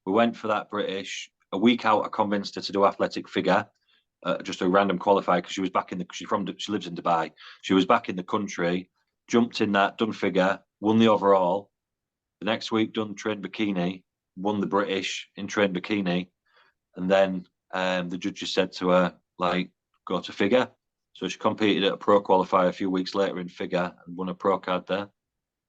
We went for that British. A week out, I convinced her to do athletic figure. Just a random qualifier because she was back she lives in Dubai. She was back in the country, jumped in that, done figure, won the overall. The next week, done trained bikini, won the British in trained bikini, and then the judges said to her, like, go to figure. So she competed at a pro qualifier a few weeks later in figure and won a pro card there.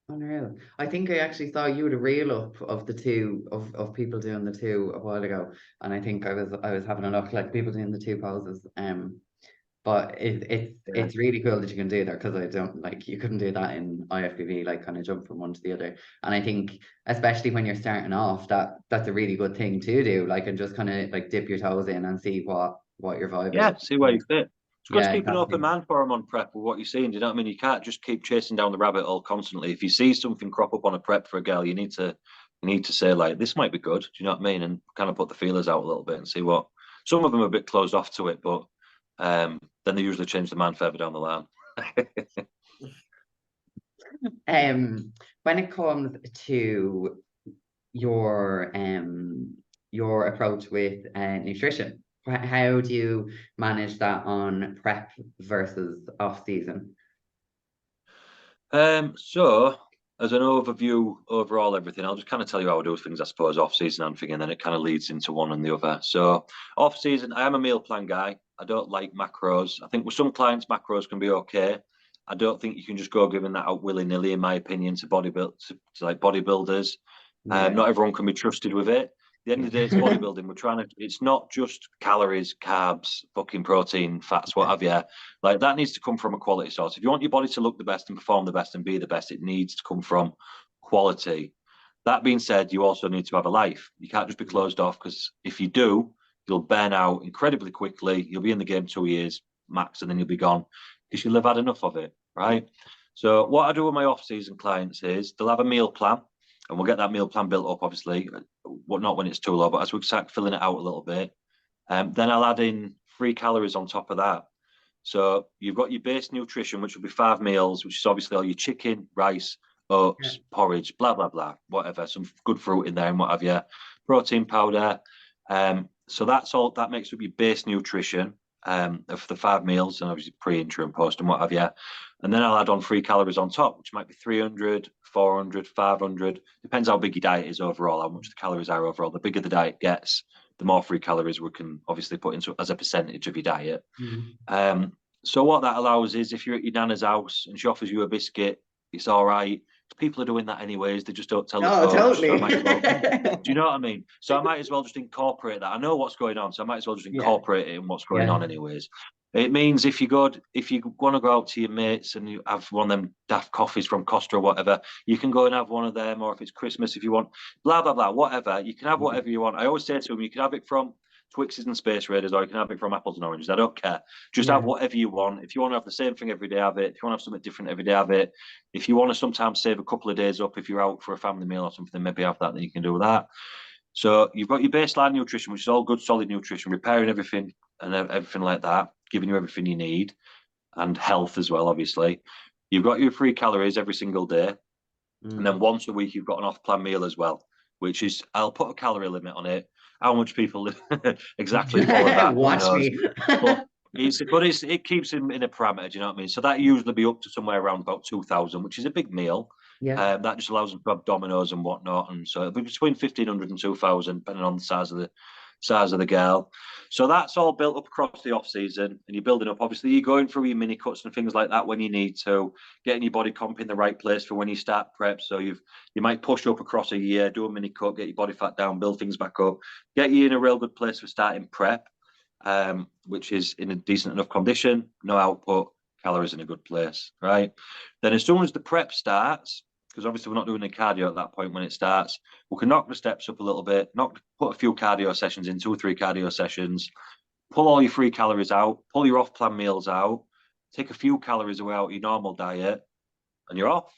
Unreal. I think I actually saw you had a reel up of the two of people doing the two a while ago, and I think I was having a look like people doing the two poses. But it's really cool that you can do that because I don't like you couldn't do that in IFBB, like kind of jump from one to the other. And I think especially when you're starting off, that's a really good thing to do, like, and just kind of like dip your toes in and see what your vibe is. Yeah, see where you fit. It's good to keep exactly. an open mind for them on prep with what you're seeing. Do you know what I mean? You can't just keep chasing down the rabbit hole constantly. If you see something crop up on a prep for a girl, you need to say, like, this might be good. Do you know what I mean? And kind of put the feelers out a little bit and see what. Some of them are a bit closed off to it, but then they usually change the mind further down the line. When it comes to your approach with nutrition, how do you manage that on prep versus off season? So as an overview, overall everything, I'll just kind of tell you how I do things, I suppose, off season and thing, and then it kind of leads into one and the other. So off season, I am a meal plan guy. I don't like macros. I think with some clients, macros can be okay. I don't think you can just go giving that out willy-nilly, in my opinion, to bodybuilders. Not everyone can be trusted with it. At the end of the day, it's bodybuilding. It's not just calories, carbs, fucking protein, fats, what have you. Like, that needs to come from a quality source. If you want your body to look the best and perform the best and be the best, it needs to come from quality. That being said, you also need to have a life. You can't just be closed off, because if you do, you'll burn out incredibly quickly. You'll be in the game 2 years max, and then you'll be gone because you'll have had enough of it, right? So what I do with my off-season clients is they'll have a meal plan, and we'll get that meal plan built up, obviously, not when it's too low, but as we start filling it out a little bit, then I'll add in 3 calories on top of that. So you've got your base nutrition, which will be 5 meals, which is obviously all your chicken, rice, oats, porridge, blah, blah, blah, whatever, some good fruit in there and what have you, protein powder. So that's all, that makes up your base nutrition of the 5 meals, and obviously pre, intra, and post, and what have you. And then I'll add on 3 calories on top, which might be 300, 400, 500. Depends how big your diet is overall, how much the calories are overall. The bigger the diet gets, the more free calories we can obviously put into as a percentage of your diet. So what that allows is, if you're at your nana's house and she offers you a biscuit, it's all right. People are doing that anyways. They just don't tell the coach. Totally. So I might as well, do you know what I mean? So I might as well just incorporate that. I know what's going on, so I might as well just incorporate it in what's going on anyways. It means if you want to go out to your mates and you have one of them daft coffees from Costa or whatever, you can go and have one of them. Or if it's Christmas, if you want, blah, blah, blah, whatever. You can have whatever you want. I always say to them, you can have it from Twixes and Space Raiders, or you can have it from apples and oranges. I don't care. Just have whatever you want. If you want to have the same thing every day, have it. If you want to have something different every day, have it. If you want to sometimes save a couple of days up, if you're out for a family meal or something, maybe have that, then you can do that. So you've got your baseline nutrition, which is all good, solid nutrition, repairing everything and everything like that, giving you everything you need, and health as well, obviously. You've got your 3 calories every single day. And then once a week, you've got an off-plan meal as well, which is, I'll put a calorie limit on it. How much people exactly follow that? Watch me. But it keeps him in a parameter, do you know what I mean? So that usually be up to somewhere around about 2,000, which is a big meal. That just allows them to have Dominoes and whatnot, and so it'll be between 1,500 and 2,000, depending on the size of the girl. So that's all built up across the off season, and you're building up. Obviously, you're going through your mini cuts and things like that when you need to, getting your body comp in the right place for when you start prep. So you might push up across a year, do a mini cut, get your body fat down, build things back up, get you in a real good place for starting prep, which is in a decent enough condition, no output, calories in a good place, right? Then as soon as the prep starts, because obviously we're not doing the cardio at that point when it starts, we can knock the steps up a little bit, put a few cardio sessions in, 2 or 3 cardio sessions, pull all your free calories out, pull your off-plan meals out, take a few calories away out of your normal diet, and you're off.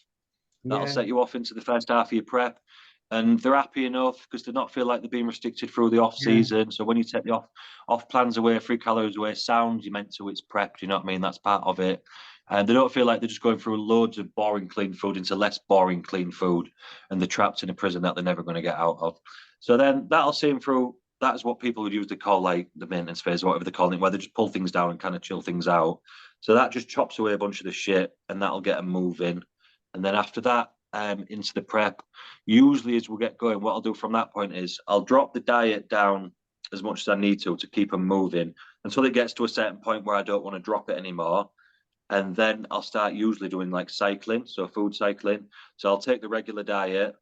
That'll set you off into the first half of your prep. And they're happy enough because they not feel like they're being restricted through the off season. So when you take the off plans away, 3 calories away, sound, you meant to, it's prepped, you know what I mean? That's part of it. And they don't feel like they're just going through loads of boring, clean food into less boring, clean food. And they're trapped in a prison that they're never going to get out of. So then that'll see them through. That's what people would usually call like the maintenance phase, or whatever they call it, where they just pull things down and kind of chill things out. So that just chops away a bunch of the shit, and that'll get them moving. And then after that, into the prep, usually as we get going, what I'll do from that point is I'll drop the diet down as much as I need to keep them moving until it gets to a certain point where I don't want to drop it anymore. And then I'll start usually doing like cycling, so food cycling. So I'll take the regular diet,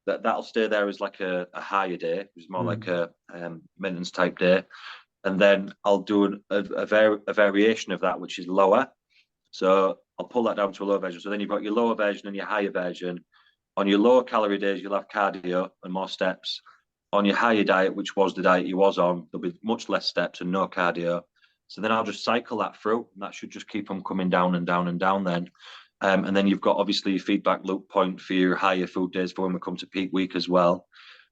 that'll stay there as like a higher day, which is more like a maintenance type day. And then I'll do a variation of that, which is lower. So I'll pull that down to a lower version. So then you've got your lower version and your higher version. On your lower calorie days, you'll have cardio and more steps. On your higher diet, which was the diet you was on, there'll be much less steps and no cardio. So then I'll just cycle that through, and that should just keep them coming down and down and down then. And then you've got obviously your feedback loop point for your higher food days for when we come to peak week as well.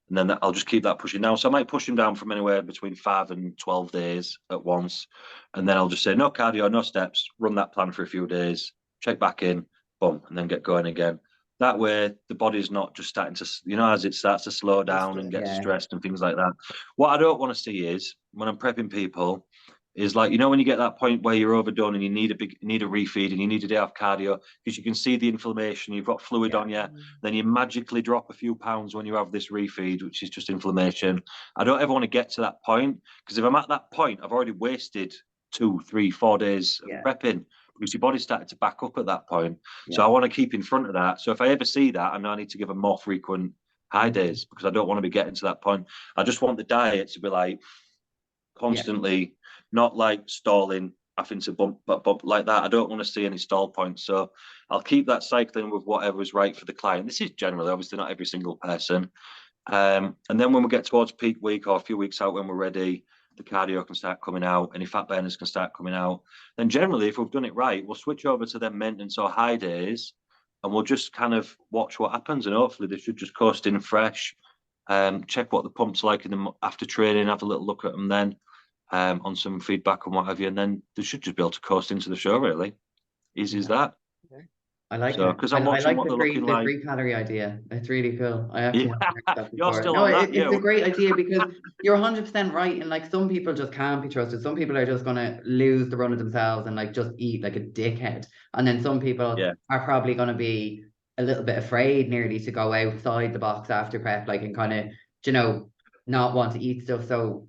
And then I'll just keep that pushing down. So I might push them down from anywhere between 5 and 12 days at once. And then I'll just say, no cardio, no steps, run that plan for a few days, check back in, boom, and then get going again. That way, the body's not just starting to, as it starts to slow down and get stressed and things like that. What I don't want to see is, when I'm prepping people, is like, when you get that point where you're overdone and you need a refeed and you need a day off cardio because you can see the inflammation, you've got fluid on you, then you magically drop a few pounds when you have this refeed, which is just inflammation. I don't ever want to get to that point, because if I'm at that point, I've already wasted 2, 3, 4 days of prepping, because your body's started to back up at that point. So I want to keep in front of that. So if I ever see that, I know I need to give them more frequent high days, because I don't want to be getting to that point. I just want the diet to be like constantly, not like stalling, having to bump like that. I don't want to see any stall points. So I'll keep that cycling with whatever is right for the client. This is generally, obviously not every single person. And then when we get towards peak week or a few weeks out when we're ready, the cardio can start coming out, any fat burners can start coming out. Then generally, if we've done it right, we'll switch over to them maintenance or high days, and we'll just kind of watch what happens. And hopefully they should just coast in fresh, check what the pump's like in them after training, have a little look at them then. On some feedback and what have you, and then they should just be able to coast into the show, really. Easy as that. I like So it. because I I'm watching like what they're looking the like. free calorie idea. It's really cool. I actually Yeah, haven't heard that you're before. still No, on that, it's yeah. a great idea because you're 100% right. And like some people just can't be trusted. Some people are just gonna lose the run of themselves and like just eat like a dickhead. And then some people Yeah. are probably gonna be a little bit afraid nearly to go outside the box after prep, like and kind of, you know, not want to eat stuff. So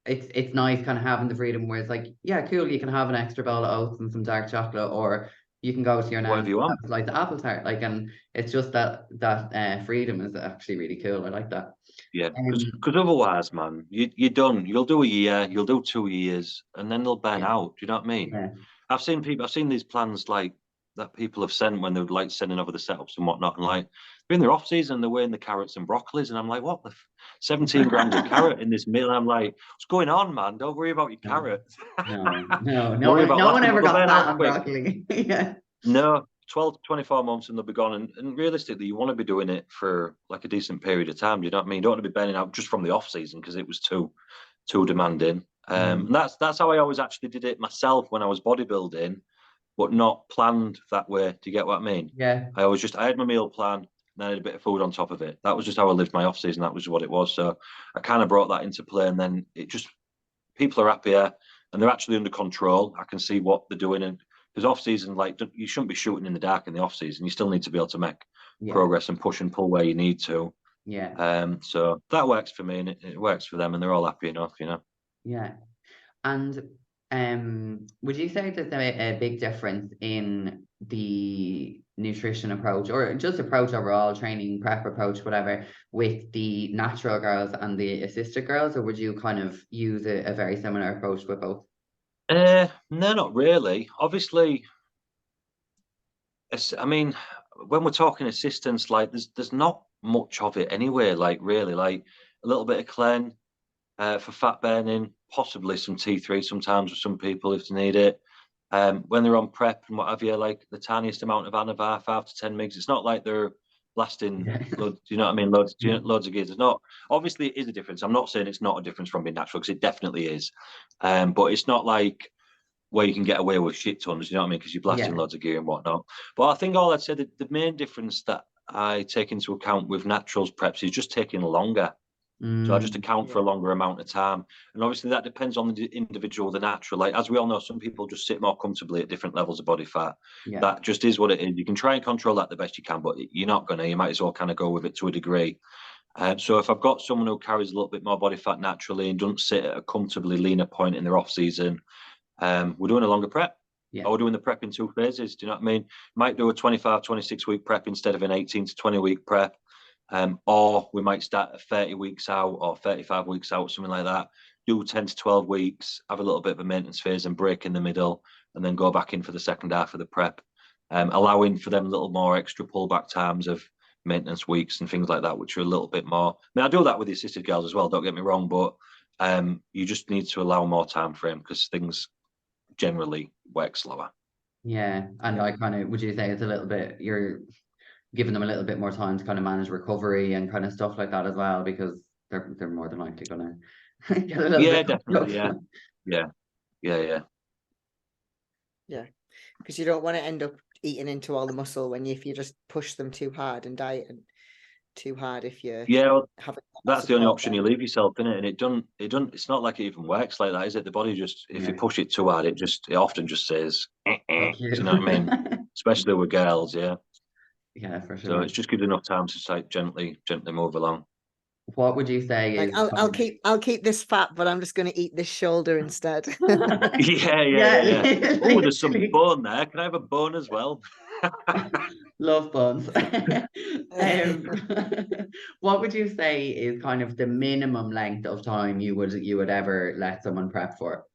it's nice kind of having the freedom where it's like, yeah, cool, you can have an extra bowl of oats and some dark chocolate, or you can go to your Whatever nan you and want. have a slice of apple tart, like, and it's just that freedom is actually really cool. I like that. Yeah, because otherwise, man, you're done. You'll do a year, you'll do 2 years, and then they'll burn Yeah, out. Do you know what I mean? yeah, I've seen these plans like that people have sent when they're like sending over the setups and whatnot, and like they're in their off season, they're weighing the carrots and broccolis, and I'm like, what the 17 grams of carrot in this meal? And I'm like, what's going on, man? Don't worry about your no, carrots. no Worry about one lasting, ever but they'll got burn fat out on quick. broccoli. Yeah, No, 12 to 24 months and they'll be gone. And realistically, you want to be doing it for like a decent period of time. Do you know what I mean? You don't want to be burning out just from the off season because it was too demanding. And that's how I always actually did it myself when I was bodybuilding, but not planned that way. Do you get what I mean? yeah, I had my meal plan, and then I had a bit of food on top of it. That was just how I lived my off season. That was what it was. So I kind of brought that into play, and then it just people are happier and they're actually under control. I can see what they're doing, and because off season, like you shouldn't be shooting in the dark in the off season. You still need to be able to make yeah, progress and push and pull where you need to. yeah, So that works for me, and it works for them, and they're all happy enough, you know. yeah. And would you say there's a big difference in the nutrition approach or just approach overall, training, prep approach, whatever, with the natural girls and the assisted girls, or would you kind of use a very similar approach with both? No, not really. Obviously, I mean, when we're talking assistance, like there's not much of it anyway. Like really, like a little bit of clen for fat burning, possibly some T3 sometimes with some people if they need it. When they're on prep and what have you, like the tiniest amount of Anavar, 5 to 10 mgs. It's not like they're blasting Yeah. loads, do you know what I mean? Loads of gears. It's not, obviously it is a difference. I'm not saying it's not a difference from being natural, because it definitely is. But it's not like where you can get away with shit tons, you know what I mean? Because you're blasting Yeah. loads of gear and whatnot. But I think all I'd say that the main difference that I take into account with naturals preps is just taking longer. So I just account for a longer amount of time. And obviously that depends on the individual, the natural. Like, as we all know, some people just sit more comfortably at different levels of body fat. Yeah. That just is what it is. You can try and control that the best you can, but you're not going to. You might as well kind of go with it to a degree. So if I've got someone who carries a little bit more body fat naturally and doesn't sit at a comfortably leaner point in their off season, we're doing a longer prep. Yeah. Or we're doing the prep in 2 phases. Do you know what I mean? Might do a 25, 26 week prep instead of an 18 to 20 week prep. Or we might start at 30 weeks out or 35 weeks out, something like that. Do 10 to 12 weeks, have a little bit of a maintenance phase and break in the middle, and then go back in for the second half of the prep, allowing for them a little more extra pullback times of maintenance weeks and things like that, which are a little bit more. I mean, I do that with the assisted girls as well, don't get me wrong, but you just need to allow more time frame because things generally work slower. Yeah. And I kind of, would you say it's a little bit, you're giving them a little bit more time to kind of manage recovery and kind of stuff like that as well, because they're more than likely gonna get a little bit Definitely. rough. Yeah. Because you don't want to end up eating into all the muscle if you just push them too hard and diet and too hard if you well, haven't. that's the only option you leave yourself in it, and it don't it's not like it even works like that, is it? The body just, if you push it too hard, it often just says do you know what I mean? Especially with girls, yeah, for sure. so it's just gives enough time to like gently move along. What would you say Like, is I'll keep this fat, but I'm just going to eat this shoulder instead. Yeah. Oh, there's some bone there. Can I have a bone as well? love buns. What would you say is kind of the minimum length of time you would ever let someone prep for?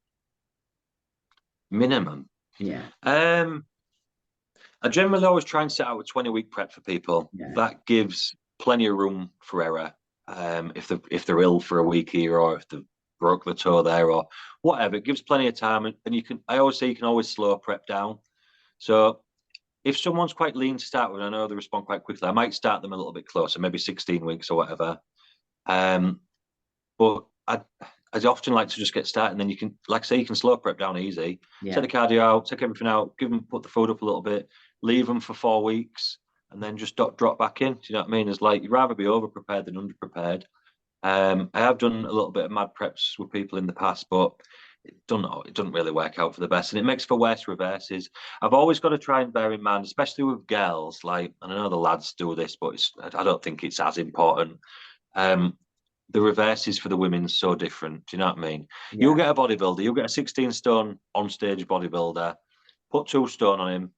Minimum. Yeah. I generally always try and set out a 20-week prep for people. Yeah. That gives plenty of room for error. If they're ill for a week here, or if they've broke the toe there, or whatever, it gives plenty of time. And I always say you can always slow prep down. So if someone's quite lean to start with, I know they respond quite quickly, I might start them a little bit closer, maybe 16 weeks or whatever. But I often like to just get started, and then you can, like I say, you can slow prep down easy. Yeah. Take the cardio out, take everything out, put the food up a little bit, leave them for 4 weeks, and then just drop back in. Do you know what I mean? It's like you'd rather be over prepared than under prepared. I have done a little bit of mad preps with people in the past, but it doesn't really work out for the best, and it makes for worse reverses. I've always got to try and bear in mind, especially with girls, like, and I know the lads do this, but I don't think it's as important. The reverses for the women is so different. Do you know what I mean? Yeah. You'll get a bodybuilder, you'll get a 16 stone on stage bodybuilder, put 2 stone on him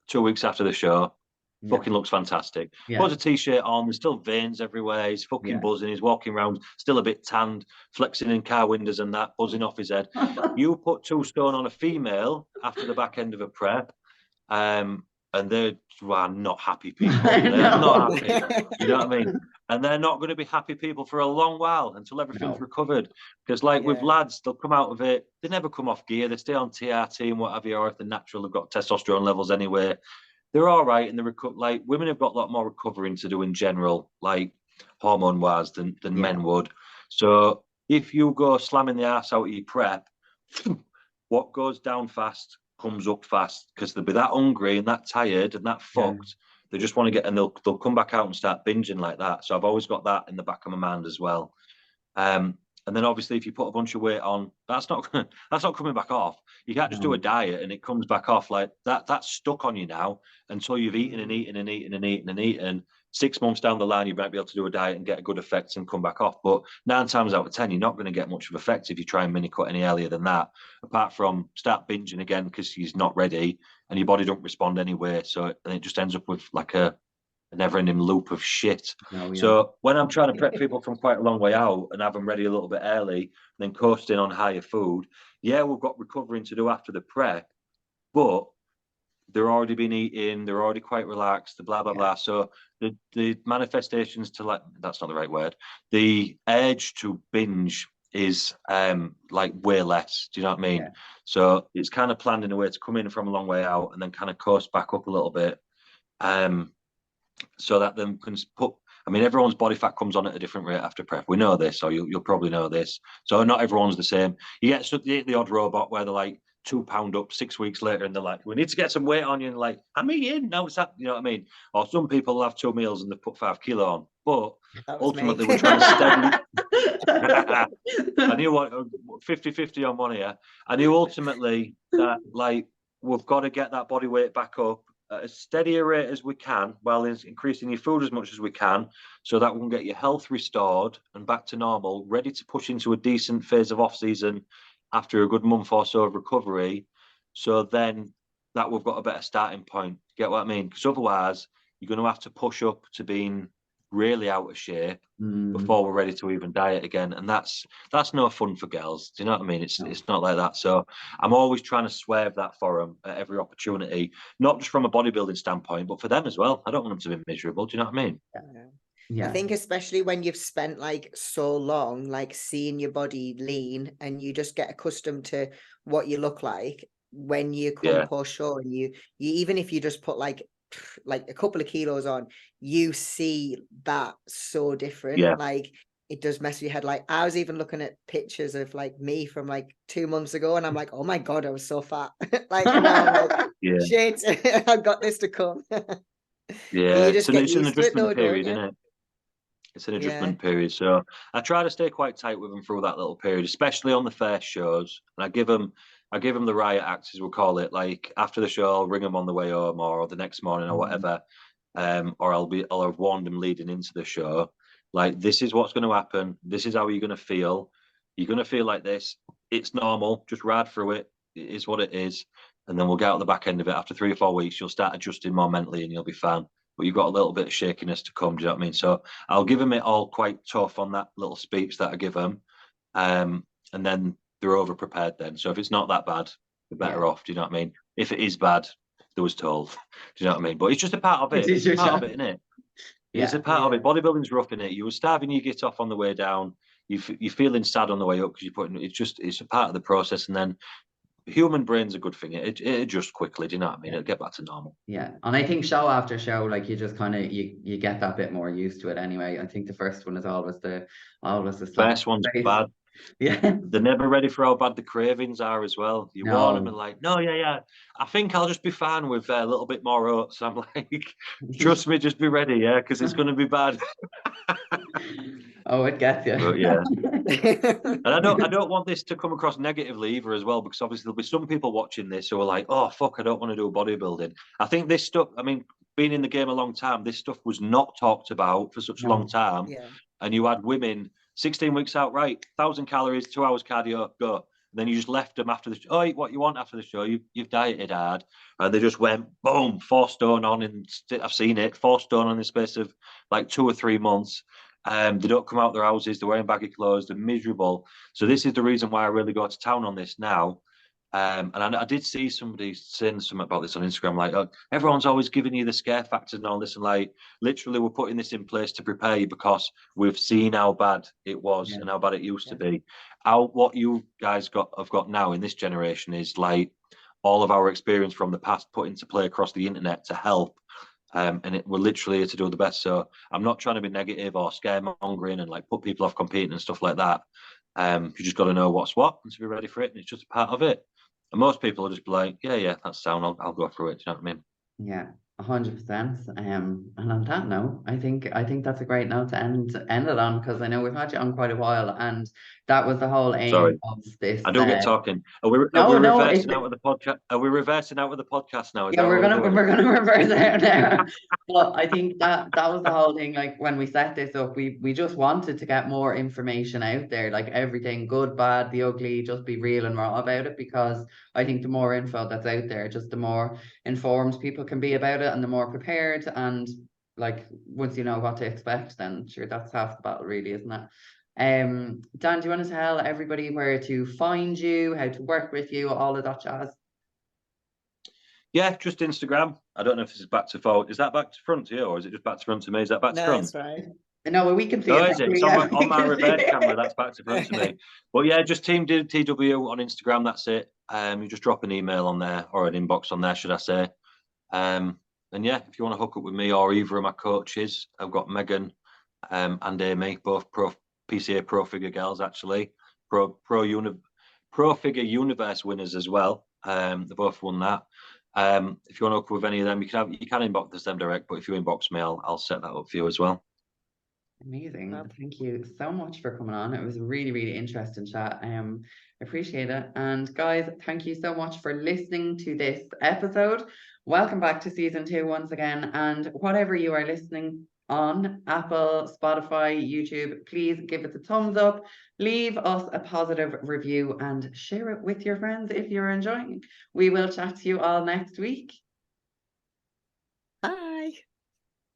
2 weeks after the show. Yeah. Fucking looks fantastic. Yeah. Puts a t-shirt on, there's still veins everywhere. He's fucking buzzing. He's walking around, still a bit tanned, flexing in car windows and that, buzzing off his head. You put 2 stone on a female after the back end of a prep, and they're not happy people. They're not happy. You know what I mean? And they're not going to be happy people for a long while until everything's recovered. Because, like with lads, they'll come out of it. They never come off gear. They stay on TRT and what have you, or if they're natural, they've got testosterone levels anyway. They're all right, and like women have got a lot more recovering to do in general, like hormone-wise, than men would. So if you go slamming the ass out of your prep, what goes down fast comes up fast, because they'll be that hungry and that tired and that fucked. They just want to get, and they'll come back out and start binging like that. So I've always got that in the back of my mind as well. And then obviously, if you put a bunch of weight on, that's not coming back off. You can't just do a diet and it comes back off like that. That's stuck on you now until you've eaten and eaten and eaten and eaten and eaten. 6 months down the line, you might be able to do a diet and get a good effect and come back off. But 9 times out of 10, you're not going to get much of effect if you try and mini cut any earlier than that. Apart from start binging again because he's not ready and your body don't respond anyway. So and it just ends up with like a never-ending loop of shit. So when I'm trying to prep people from quite a long way out and have them ready a little bit early, and then coasting on higher food, we've got recovering to do after the prep, but they're already been eating, they're already quite relaxed, the blah, blah, blah. So the manifestations to, like, that's not the right word, the urge to binge is like way less. Do you know what I mean? So it's kind of planned in a way to come in from a long way out and then kind of coast back up a little bit. So that then can put, I mean, everyone's body fat comes on at a different rate after prep. We know this, or you'll probably know this. So not everyone's the same. You get the odd robot where they're like 2 pound up 6 weeks later and they're like, we need to get some weight on you. And like, I'm eating. No, it's that, you know what I mean? Or some people will have 2 meals and they've put 5 kilo on. But ultimately, we're trying to steadily. I knew what 50-50 on one here. I knew ultimately that, like, we've got to get that body weight back up at as steady a rate as we can, while increasing your food as much as we can, so that we can get your health restored and back to normal, ready to push into a decent phase of off-season after a good month or so of recovery. So then that we've got a better starting point. Get what I mean? Because otherwise, you're going to have to push up to being really out of shape before we're ready to even diet again, and that's no fun for girls. Do you know what I mean? It's not like that. So I'm always trying to swerve that for them at every opportunity, not just from a bodybuilding standpoint, but for them as well. I don't want them to be miserable. Do you know what I mean? I think especially when you've spent like so long like seeing your body lean and you just get accustomed to what you look like when you come post show, and you even if you just put like a couple of kilos on, you see that so different. Like it does mess with your head. Like I was even looking at pictures of like me from like 2 months ago, and I'm like, oh my god, I was so fat. Like now I'm like, shit, I've got this to come. It's an adjustment period, isn't it? It's an adjustment period. So I try to stay quite tight with them through that little period, especially on the first shows. And I give them the riot acts, as we'll call it. Like after the show, I'll ring them on the way home or the next morning or whatever. Or I'll have warned them leading into the show. Like, this is what's going to happen. This is how you're going to feel. You're going to feel like this. It's normal. Just ride through it. It is what it is. And then we'll get out the back end of it. After 3 or 4 weeks, you'll start adjusting more mentally and you'll be fine. But you've got a little bit of shakiness to come. Do you know what I mean? So I'll give them it all quite tough on that little speech that I give them. And then they're over prepared then. So if it's not that bad, they're better off. Do you know what I mean? If it is bad, they was told. Do you know what I mean? But it's just a part of it. It's a part of it, isn't it? It's a part of it. Bodybuilding's rough, in it. You were starving, you get off on the way down. You're feeling sad on the way up because you're putting. It's a part of the process, and then human brain's a good thing. It adjusts quickly. Do you know what I mean? It'll get back to normal. Yeah, and I think show after show, like you just kind of you get that bit more used to it anyway. I think the first one is always the first one's bad. Yeah. They're never ready for how bad the cravings are as well. You warn them No. and like, no, yeah, I think I'll just be fine with a little bit more oats. I'm like, trust me, just be ready, yeah, because it's going to be bad. Oh, it gets you. But yeah, and I don't want this to come across negatively either as well, because obviously there'll be some people watching this who are like, oh fuck, I don't want to do bodybuilding. I think this stuff, I mean, being in the game a long time, this stuff was not talked about for such a long No. time. Yeah. And you had women 16 weeks out, right, 1,000 calories, 2 hours cardio, go. And then you just left them after the show. Oh, eat what you want after the show. You've dieted hard. And they just went, boom, 4 stone on. I've seen it, 4 stone on the space of like 2 or 3 months. They don't come out their houses. They're wearing baggy clothes. They're miserable. So this is the reason why I really go to town on this now. And I did see somebody saying something about this on Instagram, like, oh, everyone's always giving you the scare factors and all this, and like, literally, we're putting this in place to prepare you because we've seen how bad it was and how bad it used to be. What you guys have got now in this generation is like all of our experience from the past put into play across the internet to help. And we're literally here to do the best. So I'm not trying to be negative or scaremongering and like put people off competing and stuff like that. You just got to know what's what and to be ready for it, and it's just a part of it. And most people will just be like, yeah, that's sound. I'll go through it. Do you know what I mean? Yeah, 100%. And on that note, I think that's a great note to end it on, because I know we've had you on quite a while, and that was the whole aim Sorry, of this. I do get talking. Are we No, reversing out of the podcast? Are we reversing out of the podcast now? Is yeah, that what we're doing? we're gonna reverse it now. But I think that was the whole thing. Like when we set this up, we just wanted to get more information out there, like everything, good, bad, the ugly, just be real and raw about it, because I think the more info that's out there, just the more informed people can be about it, and the more prepared. And like once you know what to expect, then sure, that's half the battle, really, isn't it? Dan, do you want to tell everybody where to find you, how to work with you, all of that jazz? Yeah, just Instagram. I don't know if this is back to forward. Is that back to front to you, or is it just back to front to me? Is that back to No, front? it's right. No, well, we can see Oh, it is it? properly. It's Yeah, on my we can reverse see it. camera. That's back to front to me. But yeah, just Team TW on Instagram. That's it. You just drop an email on there, or an inbox on there, should I say? And yeah, if you want to hook up with me or either of my coaches, I've got Megan and Amy, both pro PCA Pro Figure girls, actually, Pro Figure Universe winners as well. They both won that. If you want to hook up with any of them, you can inbox them direct. But if you inbox me, I'll set that up for you as well. Amazing. Thank you so much for coming on. It was a really, really interesting chat. Appreciate it. And guys, thank you so much for listening to this episode. Welcome back to season 2 once again. And whatever you are listening on, Apple, Spotify, YouTube, please give it a thumbs up, leave us a positive review, and share it with your friends if you're enjoying. We will chat to you all next week.